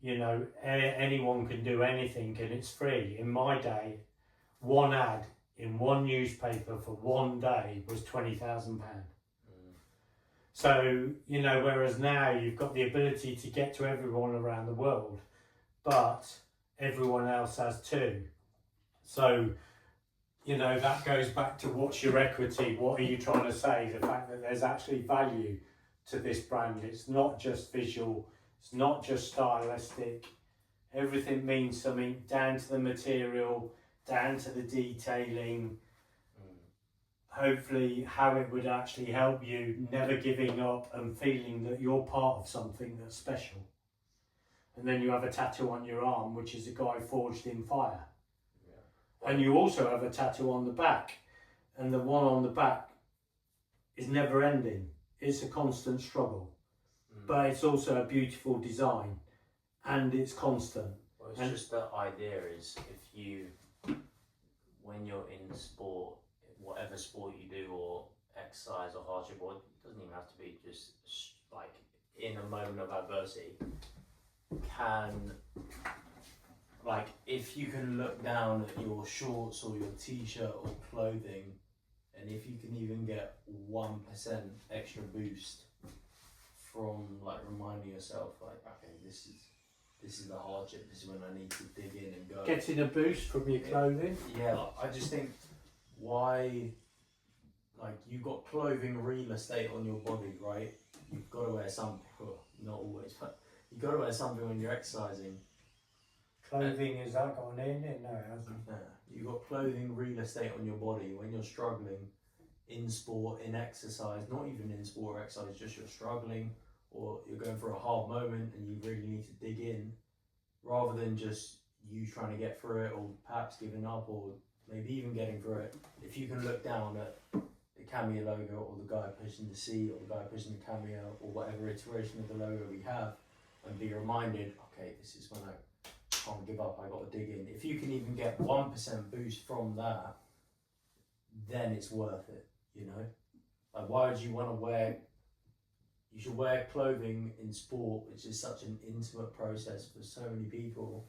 you know, anyone can do anything and it's free. In my day, one ad in one newspaper for one day was £20,000. So, you know, whereas now you've got the ability to get to everyone around the world, but everyone else has too. So, you know, that goes back to what's your equity? What are you trying to say? The fact that there's actually value to this brand. It's not just visual, it's not just stylistic. Everything means something, down to the material, down to the detailing. Hopefully how it would actually help you, never giving up and feeling that you're part of something that's special. And then you have a tattoo on your arm, which is a guy forged in fire. Yeah. And you also have a tattoo on the back, and the one on the back is never ending. It's a constant struggle, but it's also a beautiful design, and it's constant.
Well, it's just the idea is if you, when you're in sport, whatever sport you do or exercise or hardship, or it doesn't even have to be, just like in a moment of adversity, can, like, if you can look down at your shorts or your t-shirt or clothing, and if you can even get 1% extra boost from like reminding yourself like, okay, this is the hardship, this is when I need to dig in and go.
Getting a boost from your clothing?
Yeah, I just think, why, like, you've got clothing real estate on your body, right? You've got to wear something, well, not always, but you've got to wear something when you're exercising.
Clothing, has that got an in it? No, it hasn't.
Yeah, you've got clothing real estate on your body when you're struggling in sport, in exercise, not even in sport or exercise, just you're struggling or you're going through a hard moment and you really need to dig in, rather than just you trying to get through it or perhaps giving up or maybe even getting through it. If you can look down at the Cameo logo or the guy pushing the C or the guy pushing the Cameo or whatever iteration of the logo we have and be reminded, okay, this is when I can't give up, I got to dig in. If you can even get 1% boost from that, then it's worth it, you know? Like, why would you want to wear, you should wear clothing in sport, which is such an intimate process for so many people,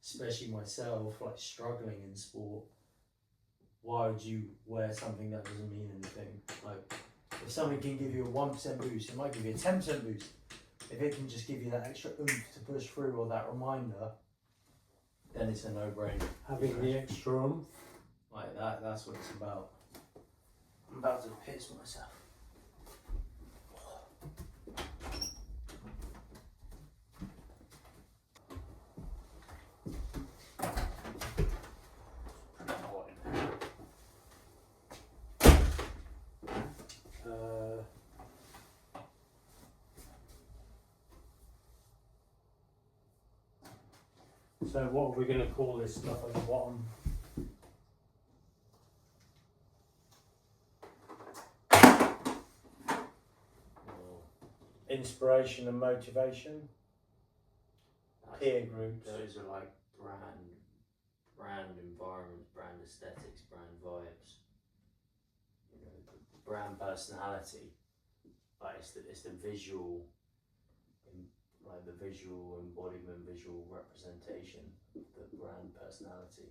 especially myself, like struggling in sport. Why would you wear something that doesn't mean anything? Like, if something can give you a 1% boost, it might give you a 10% boost. If it can just give you that extra oomph to push through or that reminder, then it's a no-brainer.
Having the extra oomph.
Like that's what it's about. I'm about to piss myself.
So what are we going to call this stuff at the bottom? Inspiration and motivation. Peer groups.
Those are like brand environments, brand aesthetics, brand vibes. You know, the brand personality. Like it's the visual, like the visual embodiment, visual representation of the brand personality.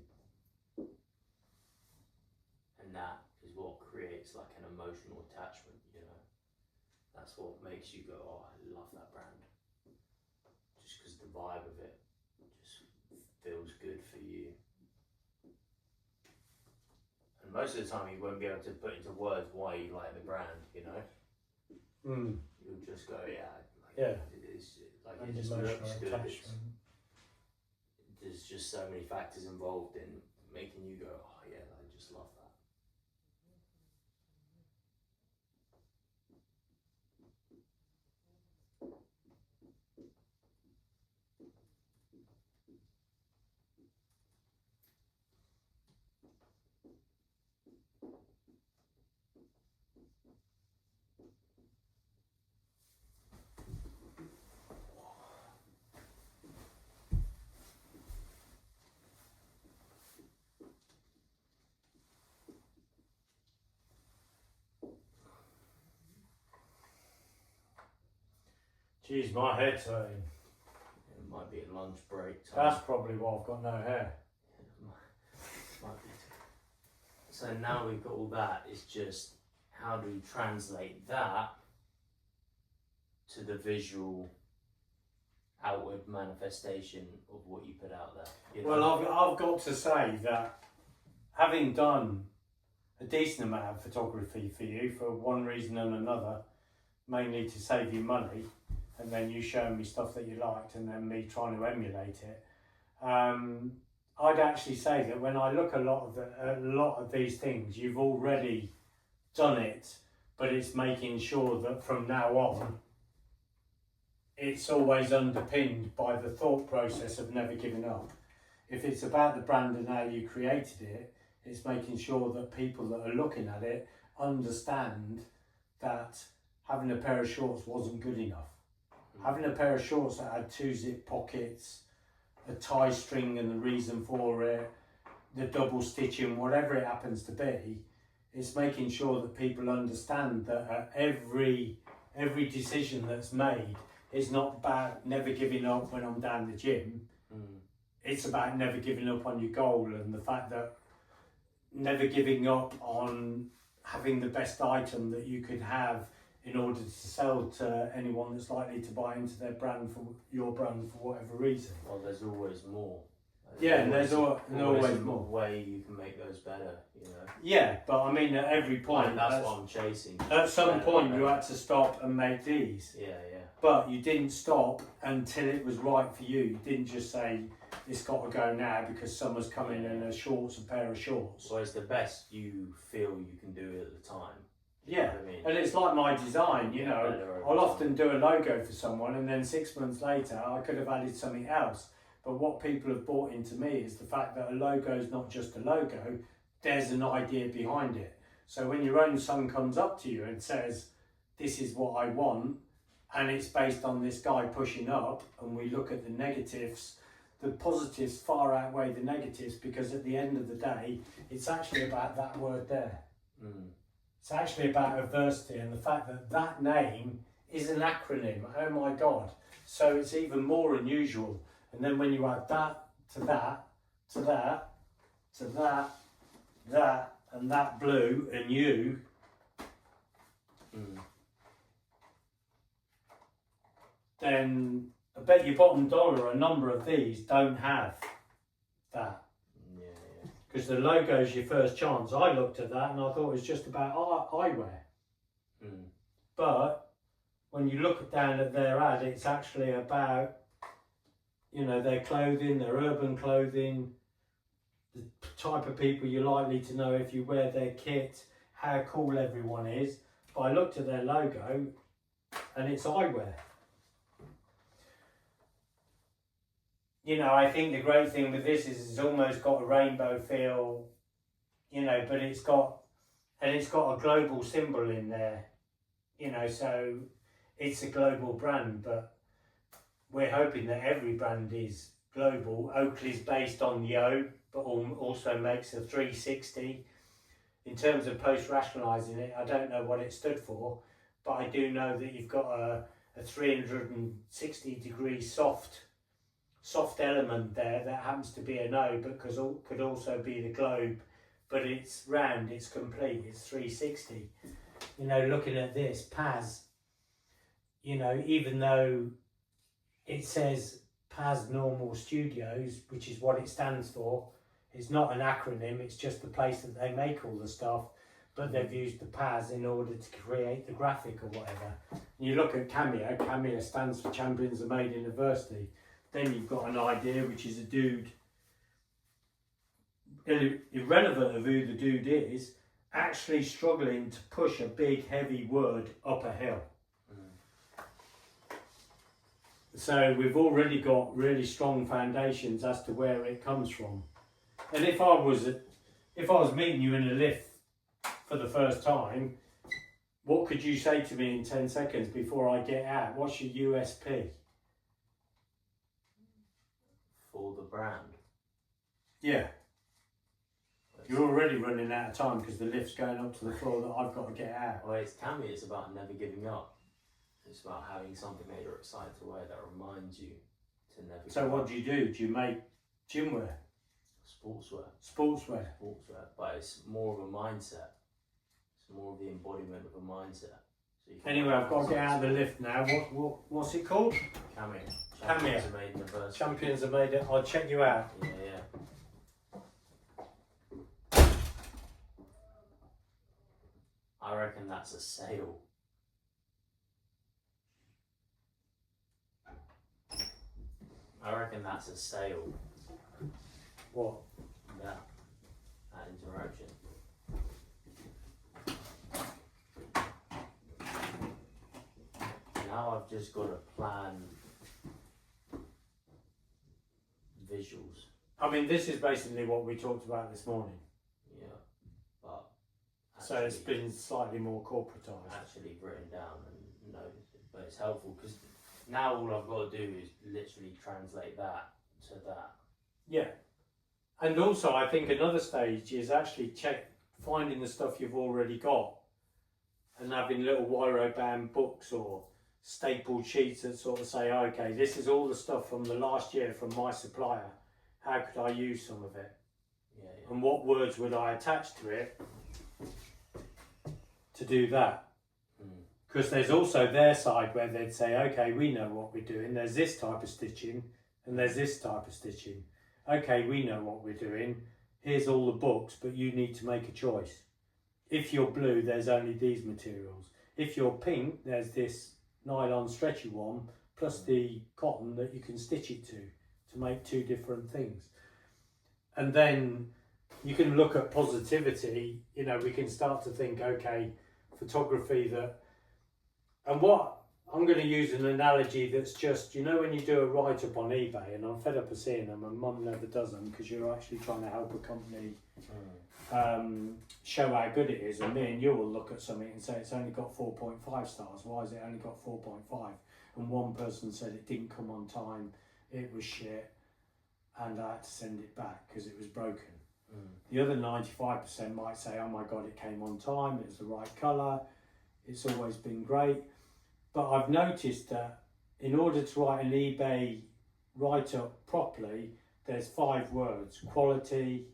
And that is what creates like an emotional attachment, you know. That's what makes you go, oh, I love that brand. Just because the vibe of it just feels good for you. And most of the time you won't be able to put into words why you like the brand, you know. You'll just go, yeah, like,
yeah.
It's like it just looks good. There's just so many factors involved in making you go, oh yeah, I just love that.
Jeez, my head's hurting.
It might be a lunch break time.
That's probably why I've got no hair.
Might be. So now we've got all that, it's just how do we translate that to the visual outward manifestation of what you put out there? You know?
Well, I've got to say that having done a decent amount of photography for you for one reason and another, mainly to save you money, and then you showing me stuff that you liked and then me trying to emulate it, I'd actually say that when I look at a lot of these things, you've already done it, but it's making sure that from now on, it's always underpinned by the thought process of never giving up. If it's about the brand and how you created it, it's making sure that people that are looking at it understand that having a pair of shorts wasn't good enough. Having a pair of shorts that had 2 zip pockets, a tie string and the reason for it, the double stitching, whatever it happens to be, it's making sure that people understand that every decision that's made is not about never giving up when I'm down the gym. It's about never giving up on your goal, and the fact that never giving up on having the best item that you could have in order to sell to anyone that's likely to buy into their brand, for your brand, for whatever reason.
Well, there's always more.
There's always
a
more.
way you can make those better, you know.
Yeah, but I mean, at every point,
that's what I'm chasing.
At some point, you had to stop and make these.
Yeah.
But you didn't stop until it was right for you. You didn't just say, it's got to go now because summer's coming and a pair of shorts.
Well, it's the best you feel you can do it at the time.
Yeah,
You know what I mean?
and it's like my design, you know. I'll often do a logo for someone and then 6 months later I could have added something else. But what people have bought into me is the fact that a logo is not just a logo, there's an idea behind it. So when your own son comes up to you and says, this is what I want, and it's based on this guy pushing up, and we look at the negatives, the positives far outweigh the negatives, because at the end of the day, it's actually about that word there. It's actually about adversity, and the fact that that name is an acronym. Oh my God. So it's even more unusual. And then when you add that to that, to that, to that, that, and that blue, and you, then I bet your bottom dollar a number of these don't have that. Because the logo's your first chance. I looked at that and I thought it was just about eyewear. But when you look down at their ad, it's actually about, you know, their clothing, their urban clothing, the type of people you're likely to know if you wear their kit, how cool everyone is. But I looked at their logo and it's eyewear. You know, I think the great thing with this is it's almost got a rainbow feel, you know, but it's got a global symbol in there, you know, so it's a global brand, but we're hoping that every brand is global. Oakley's based on the O, but also makes a 360. In terms of post-rationalising it, I don't know what it stood for, but I do know that you've got a 360 degree soft element there that happens to be an O, but could also be the globe, but it's round, it's complete, it's 360. You know, looking at this, PAS, you know, even though it says PAS Normal Studios, which is what it stands for, it's not an acronym, it's just the place that they make all the stuff, but they've used the PAS in order to create the graphic or whatever. And you look at Cameo stands for Champions Are Made in Adversity. Then you've got an idea, which is a dude, irrelevant of who the dude is, actually struggling to push a big heavy word up a hill. So we've already got really strong foundations as to where it comes from. And if I was meeting you in a lift for the first time, what could you say to me in 10 seconds before I get out? What's your USP?
For the brand.
Yeah. You're already running out of time because the lift's going up to the floor that I've got to get out.
Well, it's Cammy, it's about never giving up. It's about having something that you're excited to wear that reminds you to never.
So what do? Do you make gym wear?
Sportswear.
Sportswear.
Sportswear, but it's more of a mindset. It's more of the embodiment of a mindset. So
anyway, I've got to get out of the lift now. What's it called?
Cameo.
Cameo.
Champions are made in the first.
Champions have made it. I'll check you out.
Yeah. I reckon that's a sale. I reckon that's a sale.
What?
That interaction. Now I've just got to plan visuals.
I mean, this is basically what we talked about this morning.
Yeah, but
So it's been slightly more corporatised.
Actually written down and noted, but it's helpful because now all I've got to do is literally translate that to that.
Yeah. And also, I think another stage is actually finding the stuff you've already got and having little wire band books or stapled sheets that sort of say, okay, this is all the stuff from the last year from my supplier. How could I use some of it?
Yeah.
And what words would I attach to it to do that? Because there's also their side where they'd say, okay, we know what we're doing. There's this type of stitching and there's this type of stitching. Okay, we know what we're doing. Here's all the books, but you need to make a choice. If you're blue, there's only these materials. If you're pink, there's this nylon stretchy one, plus the cotton that you can stitch it to make two different things. And then you can look at positivity, you know, we can start to think, okay, photography that, and what, I'm going to use an analogy that's just, you know, when you do a write-up on eBay, and I'm fed up of seeing them, and mum never does them, because you're actually trying to help a company show how good it is, and me and you will look at something and say it's only got 4.5 stars. Why has it only got 4.5? And one person said it didn't come on time, it was shit, and I had to send it back because it was broken. The other 95% might say, oh my God, it came on time, it was the right colour, it's always been great. But I've noticed that in order to write an eBay write-up properly, there's 5 words: quality,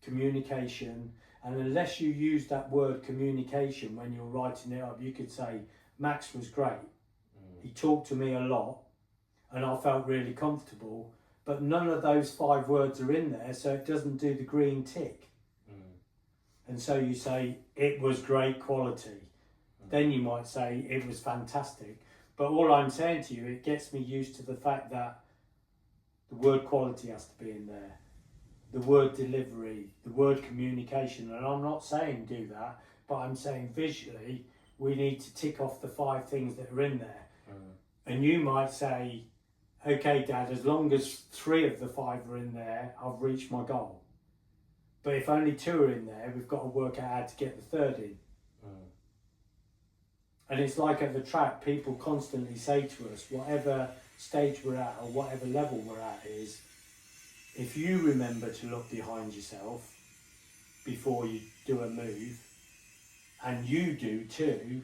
communication, and unless you use that word communication when you're writing it up, you could say, Max was great. He talked to me a lot and I felt really comfortable, but none of those 5 words are in there, so it doesn't do the green tick. And so you say, it was great quality. Then you might say, it was fantastic. But all I'm saying to you, it gets me used to the fact that the word quality has to be in there, the word delivery, the word communication. And I'm not saying do that, but I'm saying visually, we need to tick off the 5 things that are in there. And you might say, okay, Dad, as long as 3 of the 5 are in there, I've reached my goal. But if only 2 are in there, we've got to work out how to get the 3rd in. And it's like at the track, people constantly say to us, whatever stage we're at or whatever level we're at is, if you remember to look behind yourself before you do a move, and you do too,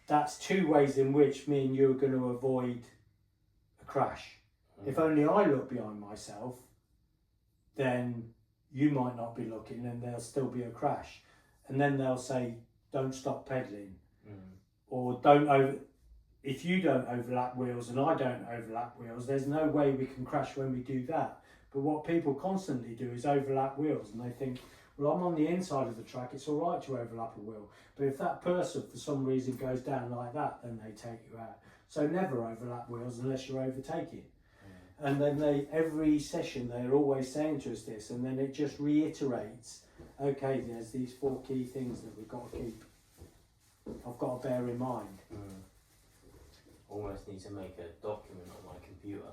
that's 2 ways in which me and you are going to avoid a crash. If only I look behind myself, then you might not be looking and there'll still be a crash. And then they'll say, don't stop pedaling. Or if you don't overlap wheels and I don't overlap wheels, there's no way we can crash when we do that. But what people constantly do is overlap wheels, and they think, well, I'm on the inside of the track, it's all right to overlap a wheel. But if that person for some reason goes down like that, then they take you out. So never overlap wheels unless you're overtaking. And then every session they're always saying to us this, and then it just reiterates, okay, there's these 4 key things that we've got to keep. I've got to bear in mind.
Almost need to make a document on my computer.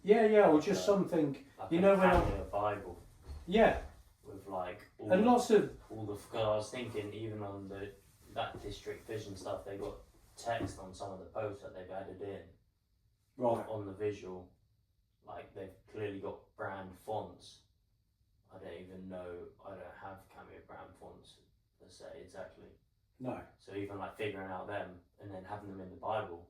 Yeah, or just something,
like
you know, when
a Bible.
Yeah.
With like all
and lots of
because I was thinking even on that district vision stuff, they got text on some of the posts that they've added in.
Right.
On the visual, like they've clearly got brand fonts. I don't have Cameo brand fonts per se exactly.
No.
So even like figuring out them and then having them in the Bible,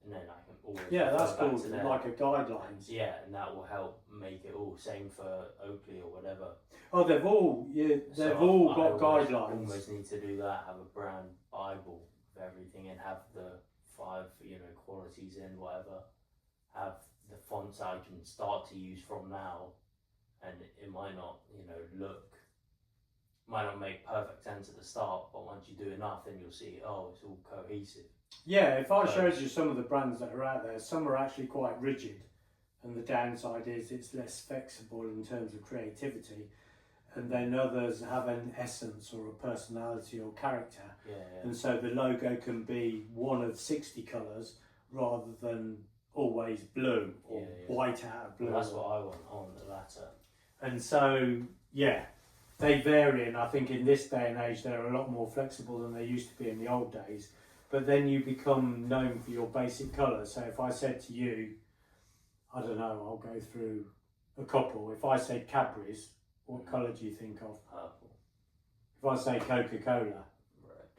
and then I can always
Yeah, that's
refer back
called
to them.
like a guidelines.
Yeah, and that will help make it all. Same for Oakley or whatever.
Oh, they've all got guidelines.
Almost need to do that. Have a brand Bible of everything, and have the 5 qualities in whatever. Have the fonts I can start to use from now, and it might not might not make perfect sense at the start, but once you do enough, then you'll see it's all cohesive.
Yeah, if I showed you some of the brands that are out there, some are actually quite rigid, and the downside is it's less flexible in terms of creativity, and then others have an essence or a personality or character, and so the logo can be one of 60 colours rather than always blue or white out of blue.
Well, that's what I want on the latter.
And so, yeah, they vary, and I think in this day and age they're a lot more flexible than they used to be in the old days. But then you become known for your basic colours. So if I said to you, I don't know, I'll go through a couple. If I said Cadbury's, what colour do you think of?
Purple.
If I say Coca-Cola?
Red.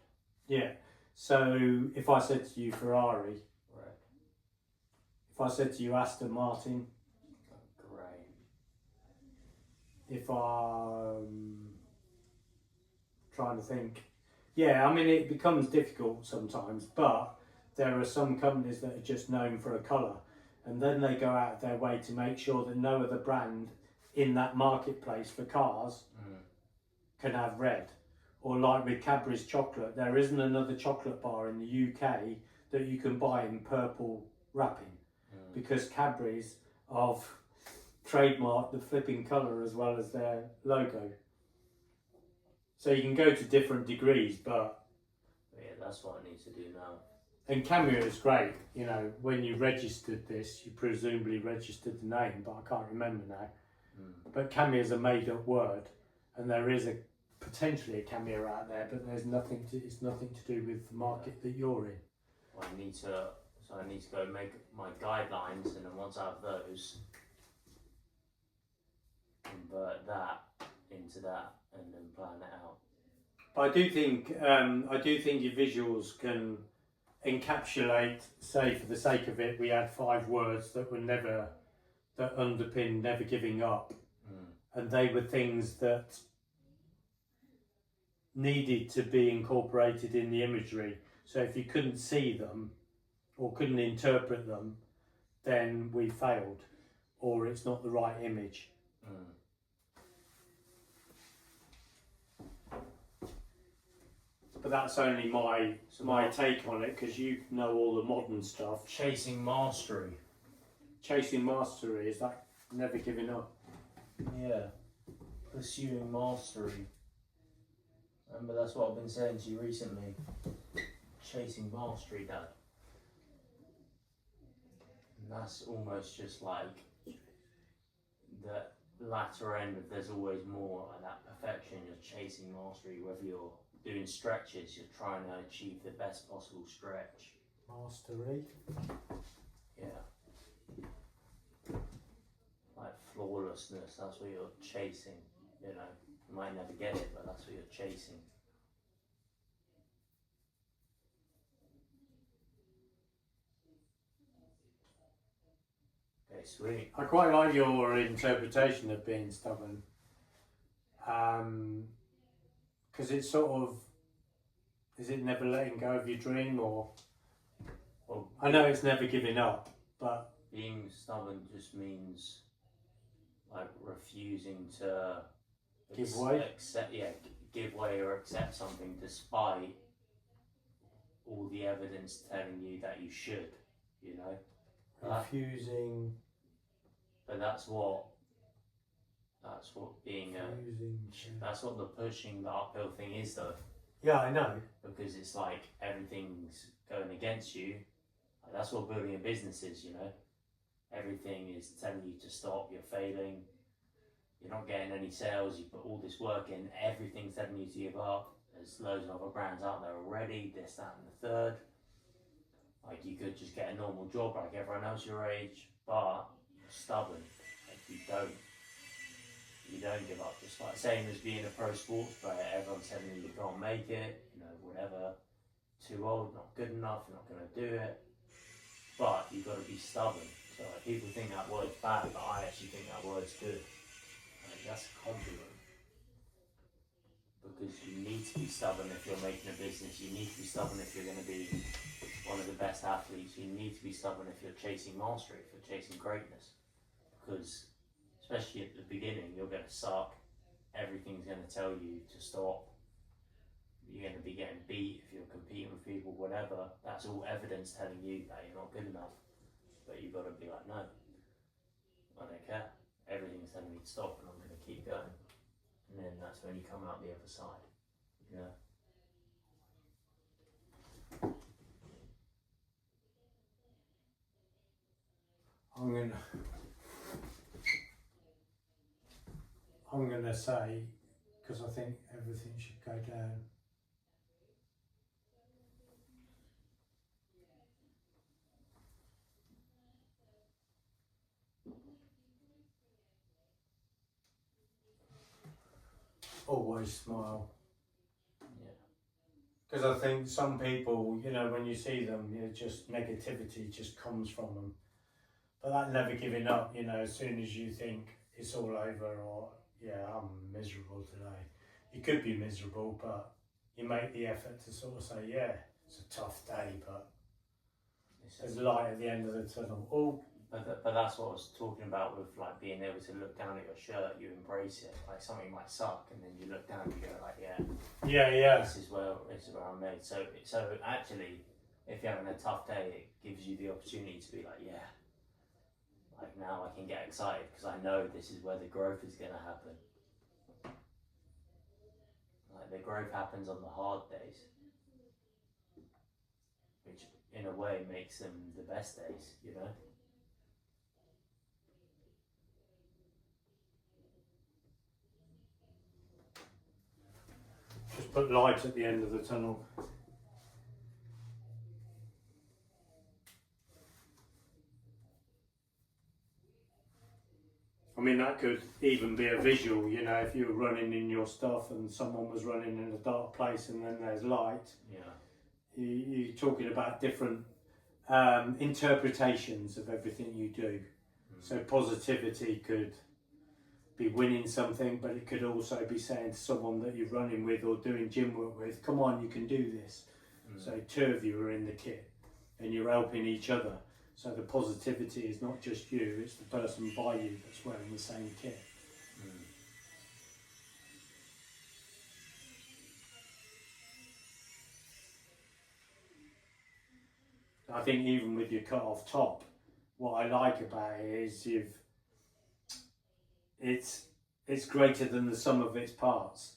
Yeah. So if I said to you Ferrari?
Red.
If I said to you Aston Martin?
Grey.
If I'm trying to think. Yeah, I mean, it becomes difficult sometimes, but there are some companies that are just known for a colour, and then they go out of their way to make sure that no other brand in that marketplace for cars can have red. Or like with Cadbury's chocolate, there isn't another chocolate bar in the UK that you can buy in purple wrapping, because Cadbury's have trademarked the flipping colour as well as their logo. So you can go to different degrees, but
yeah, that's what I need to do now.
And Cameo is great. You know, when you registered this, you presumably registered the name, but I can't remember now. But Cameo is a made-up word, and there is potentially a Cameo out there, but there's nothing. It's nothing to do with the market that you're in.
Well, I need to go make my guidelines, and then once I have those, convert that into that, and then plan it out.
But I do think your visuals can encapsulate. Say, for the sake of it, we had 5 words that underpin never giving up, and they were things that needed to be incorporated in the imagery. So if you couldn't see them or couldn't interpret them, then we failed, or it's not the right image. But that's only my take on it, because you know all the modern stuff.
Chasing mastery.
Chasing mastery, is that never giving up?
Yeah, pursuing mastery. Remember, that's what I've been saying to you recently. Chasing mastery, Dad. And that's almost just like the latter end of there's always more, like that perfection. You're chasing mastery, whether you're doing stretches, you're trying to achieve the best possible stretch.
Mastery?
Yeah. Like flawlessness, that's what you're chasing, you know. You might never get it, but that's what you're chasing. Okay, sweet.
I quite like your interpretation of being stubborn. Because it's sort of, is it never letting go of your dream, or?
Well,
I know it's never giving up, but
being stubborn just means like refusing to
give way.
Give way or accept something despite all the evidence telling you that you should, you know.
Refusing.
But that's what being that's what the pushing the uphill thing is, though.
Yeah, I know.
Because it's like everything's going against you. Like, that's what building a business is, you know. Everything is telling you to stop. You're failing. You're not getting any sales. You put all this work in. Everything's telling you to give up. There's loads of other brands out there already. This, that, and the third. Like, you could just get a normal job like everyone else your age, but you're stubborn. Like, you you don't give up. Just like same as being a pro sports player, everyone's telling you you can't make it, you know, whatever, too old, not good enough, you're not going to do it. But you've got to be stubborn. So like, people think that word's bad, but I actually think that word's good. Like, that's a compliment. Because you need to be stubborn if you're making a business. You need to be stubborn if you're going to be one of the best athletes. You need to be stubborn if you're chasing mastery, if you're chasing greatness. Because especially at the beginning, you're going to suck. Everything's going to tell you to stop. You're going to be getting beat if you're competing with people, whatever. That's all evidence telling you that you're not good enough. But you've got to be like, no, I don't care. Everything's telling me to stop and I'm going to keep going. And then that's when you come out the other side, you know.
I'm gonna say, because I think everything should go down. Always smile.
Yeah.
Because I think some people, you know, when you see them, just negativity just comes from them. But that never giving up, you know, as soon as you think it's all over or, yeah, I'm miserable today. You could be miserable, but you make the effort to sort of say, yeah, it's a tough day, but there's light at the end of the tunnel. Oh,
But that's what I was talking about with like being able to look down at your shirt, you embrace it. Like something might suck, and then you look down and you go like,
yeah.
this is where I'm made. So actually, if you're having a tough day, it gives you the opportunity to be like, yeah, like now I can get excited because I know this is where the growth is going to happen. Like the growth happens on the hard days, which in a way makes them the best days, you know.
just put light at the end of the tunnel. I mean, that could even be a visual, you know, if you were running in your stuff and someone was running in a dark place and then there's light.
Yeah.
You're talking about different interpretations of everything you do. So positivity could be winning something, but it could also be saying to someone that you're running with or doing gym work with, come on, you can do this. So two of you are in the kit and you're helping each other. So the positivity is not just you, it's the person by you that's wearing the same kit. I think even with your cut off top, what I like about it is it's greater than the sum of its parts.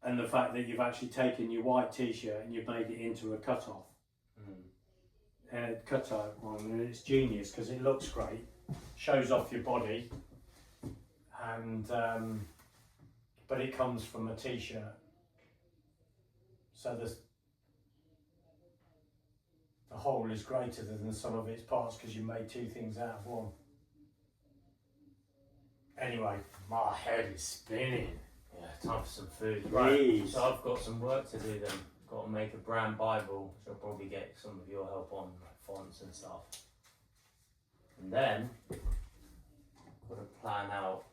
And the fact that you've actually taken your white t-shirt and you've made it into a cut off. Cut out one, and it's genius because it looks great, shows off your body, and but it comes from a t-shirt, so the whole is greater than the sum of its parts because you made two things out of one. Anyway, my head is spinning.
Yeah, time for some food.
Right.
So I've got some work to do then. Got to make a brand Bible, which I'll probably get some of your help on, like fonts and stuff. And then, got to plan out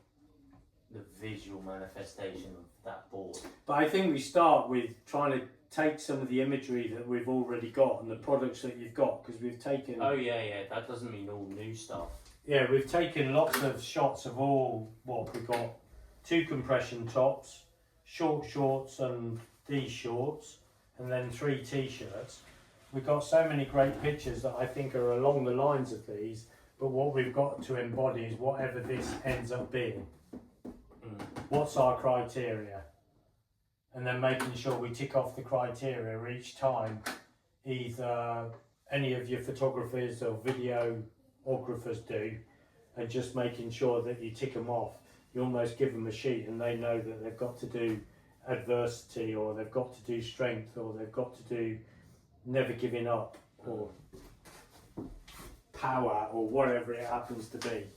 the visual manifestation of that board.
But I think we start with trying to take some of the imagery that we've already got and the products that you've got, because we've taken...
Oh yeah, that doesn't mean all new stuff.
Yeah, we've taken lots of shots of all what we've got. 2 compression tops, short shorts and these shorts, and then 3 t-shirts. We've got so many great pictures that I think are along the lines of these, but what we've got to embody is whatever this ends up being. What's our criteria? And then making sure we tick off the criteria each time, either any of your photographers or videographers do, and just making sure that you tick them off. You almost give them a sheet and they know that they've got to do adversity, or they've got to do strength, or they've got to do never giving up, or power, or whatever it happens to be.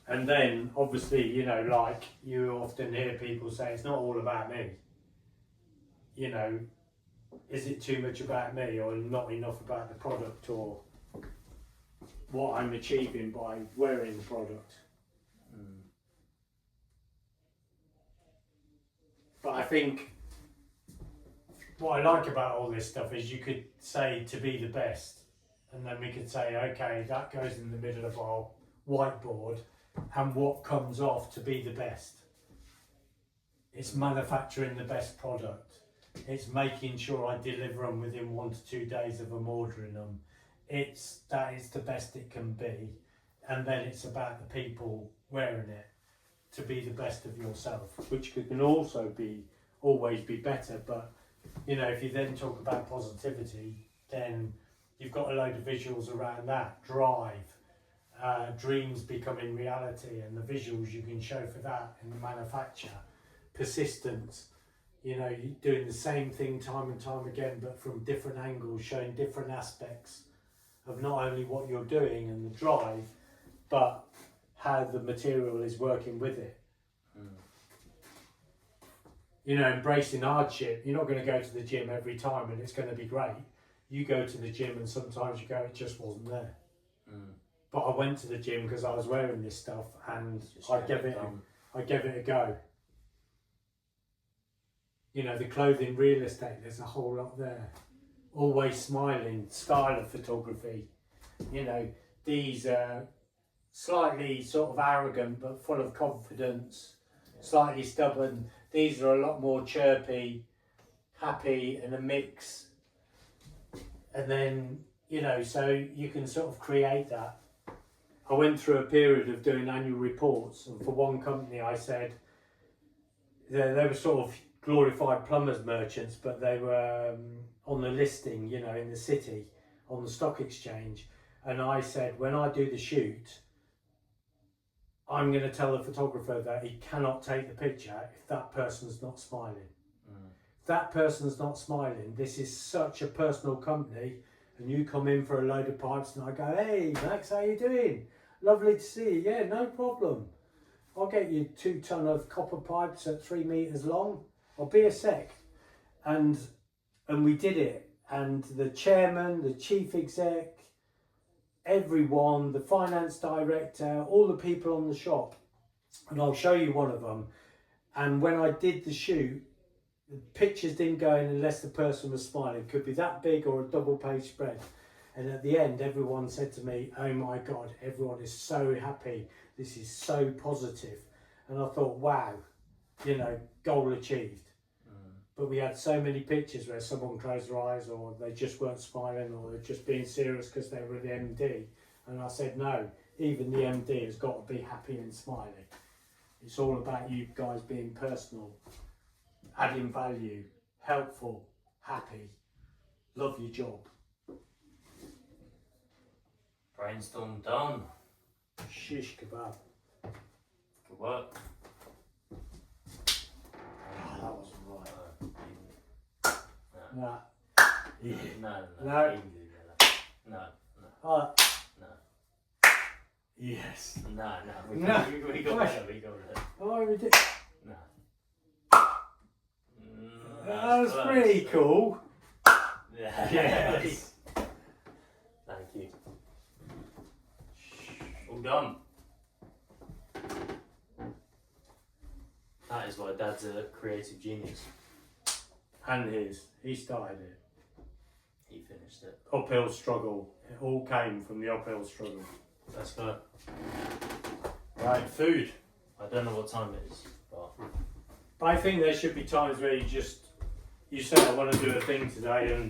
And then, obviously, you know, like you often hear people say, it's not all about me. You know, is it too much about me or not enough about the product or what I'm achieving by wearing the product? But I think what I like about all this stuff is you could say to be the best, and then we could say, okay, that goes in the middle of our whiteboard, and what comes off to be the best. It's manufacturing the best product. It's making sure I deliver them within 1 to 2 days of them ordering them. That is the best it can be. And then it's about the people wearing it to be the best of yourself, which can also always be better. But, you know, if you then talk about positivity, then you've got a load of visuals around that. Drive, dreams becoming reality, and the visuals you can show for that in the manufacture. Persistence, you know, you're doing the same thing time and time again, but from different angles, showing different aspects of not only what you're doing and the drive, but how the material is working with it. You know, embracing hardship. You're not going to go to the gym every time and it's going to be great. You go to the gym and sometimes you go, it just wasn't there. But I went to the gym because I was wearing this stuff and I gave it a go. You know, the clothing real estate, there's a whole lot there. Always smiling, style of photography. You know, these slightly sort of arrogant but full of confidence, slightly stubborn. These are a lot more chirpy, happy, and a mix. And then, you know, so you can sort of create that. I went through a period of doing annual reports, and for one company I said, they were sort of glorified plumbers merchants, but they were on the listing, you know, in the city, on the stock exchange. And I said, when I do the shoot, I'm going to tell the photographer that he cannot take the picture if that person's not smiling. If that person's not smiling, this is such a personal company, and you come in for a load of pipes and I go, hey Max, how you doing? Lovely to see you. Yeah, no problem. I'll get you 2 ton of copper pipes at 3 meters long. I'll be a sec. And we did it. And the chairman, the chief exec, everyone, the finance director, all the people on the shop, and I'll show you one of them. And when I did the shoot, the pictures didn't go in unless the person was smiling. It could be that big or a double page spread. And at the end, everyone said to me, oh my God, everyone is so happy. This is so positive. And I thought, wow, you know, goal achieved. But we had so many pictures where someone closed their eyes, or they just weren't smiling, or they're just being serious because they were the MD. And I said, no, even the MD has got to be happy and smiling. It's all about you guys being personal, adding value, helpful, happy, love your job.
Brainstorm done.
Shish kebab.
Good work.
That was right.
No.
Yeah.
No.
No.
No.
Oh.
No.
Yes.
No. We
No.
got there.
Oh, we did.
No.
That was pretty cool.
Yeah.
Yes.
Thank you. All done. That is why Dad's a creative genius.
And he started it.
He finished it.
Uphill struggle. It all came from the uphill struggle.
Let's go.
Right, food.
I don't know what time it is, but
I think there should be times where you say, I want to do a thing today, and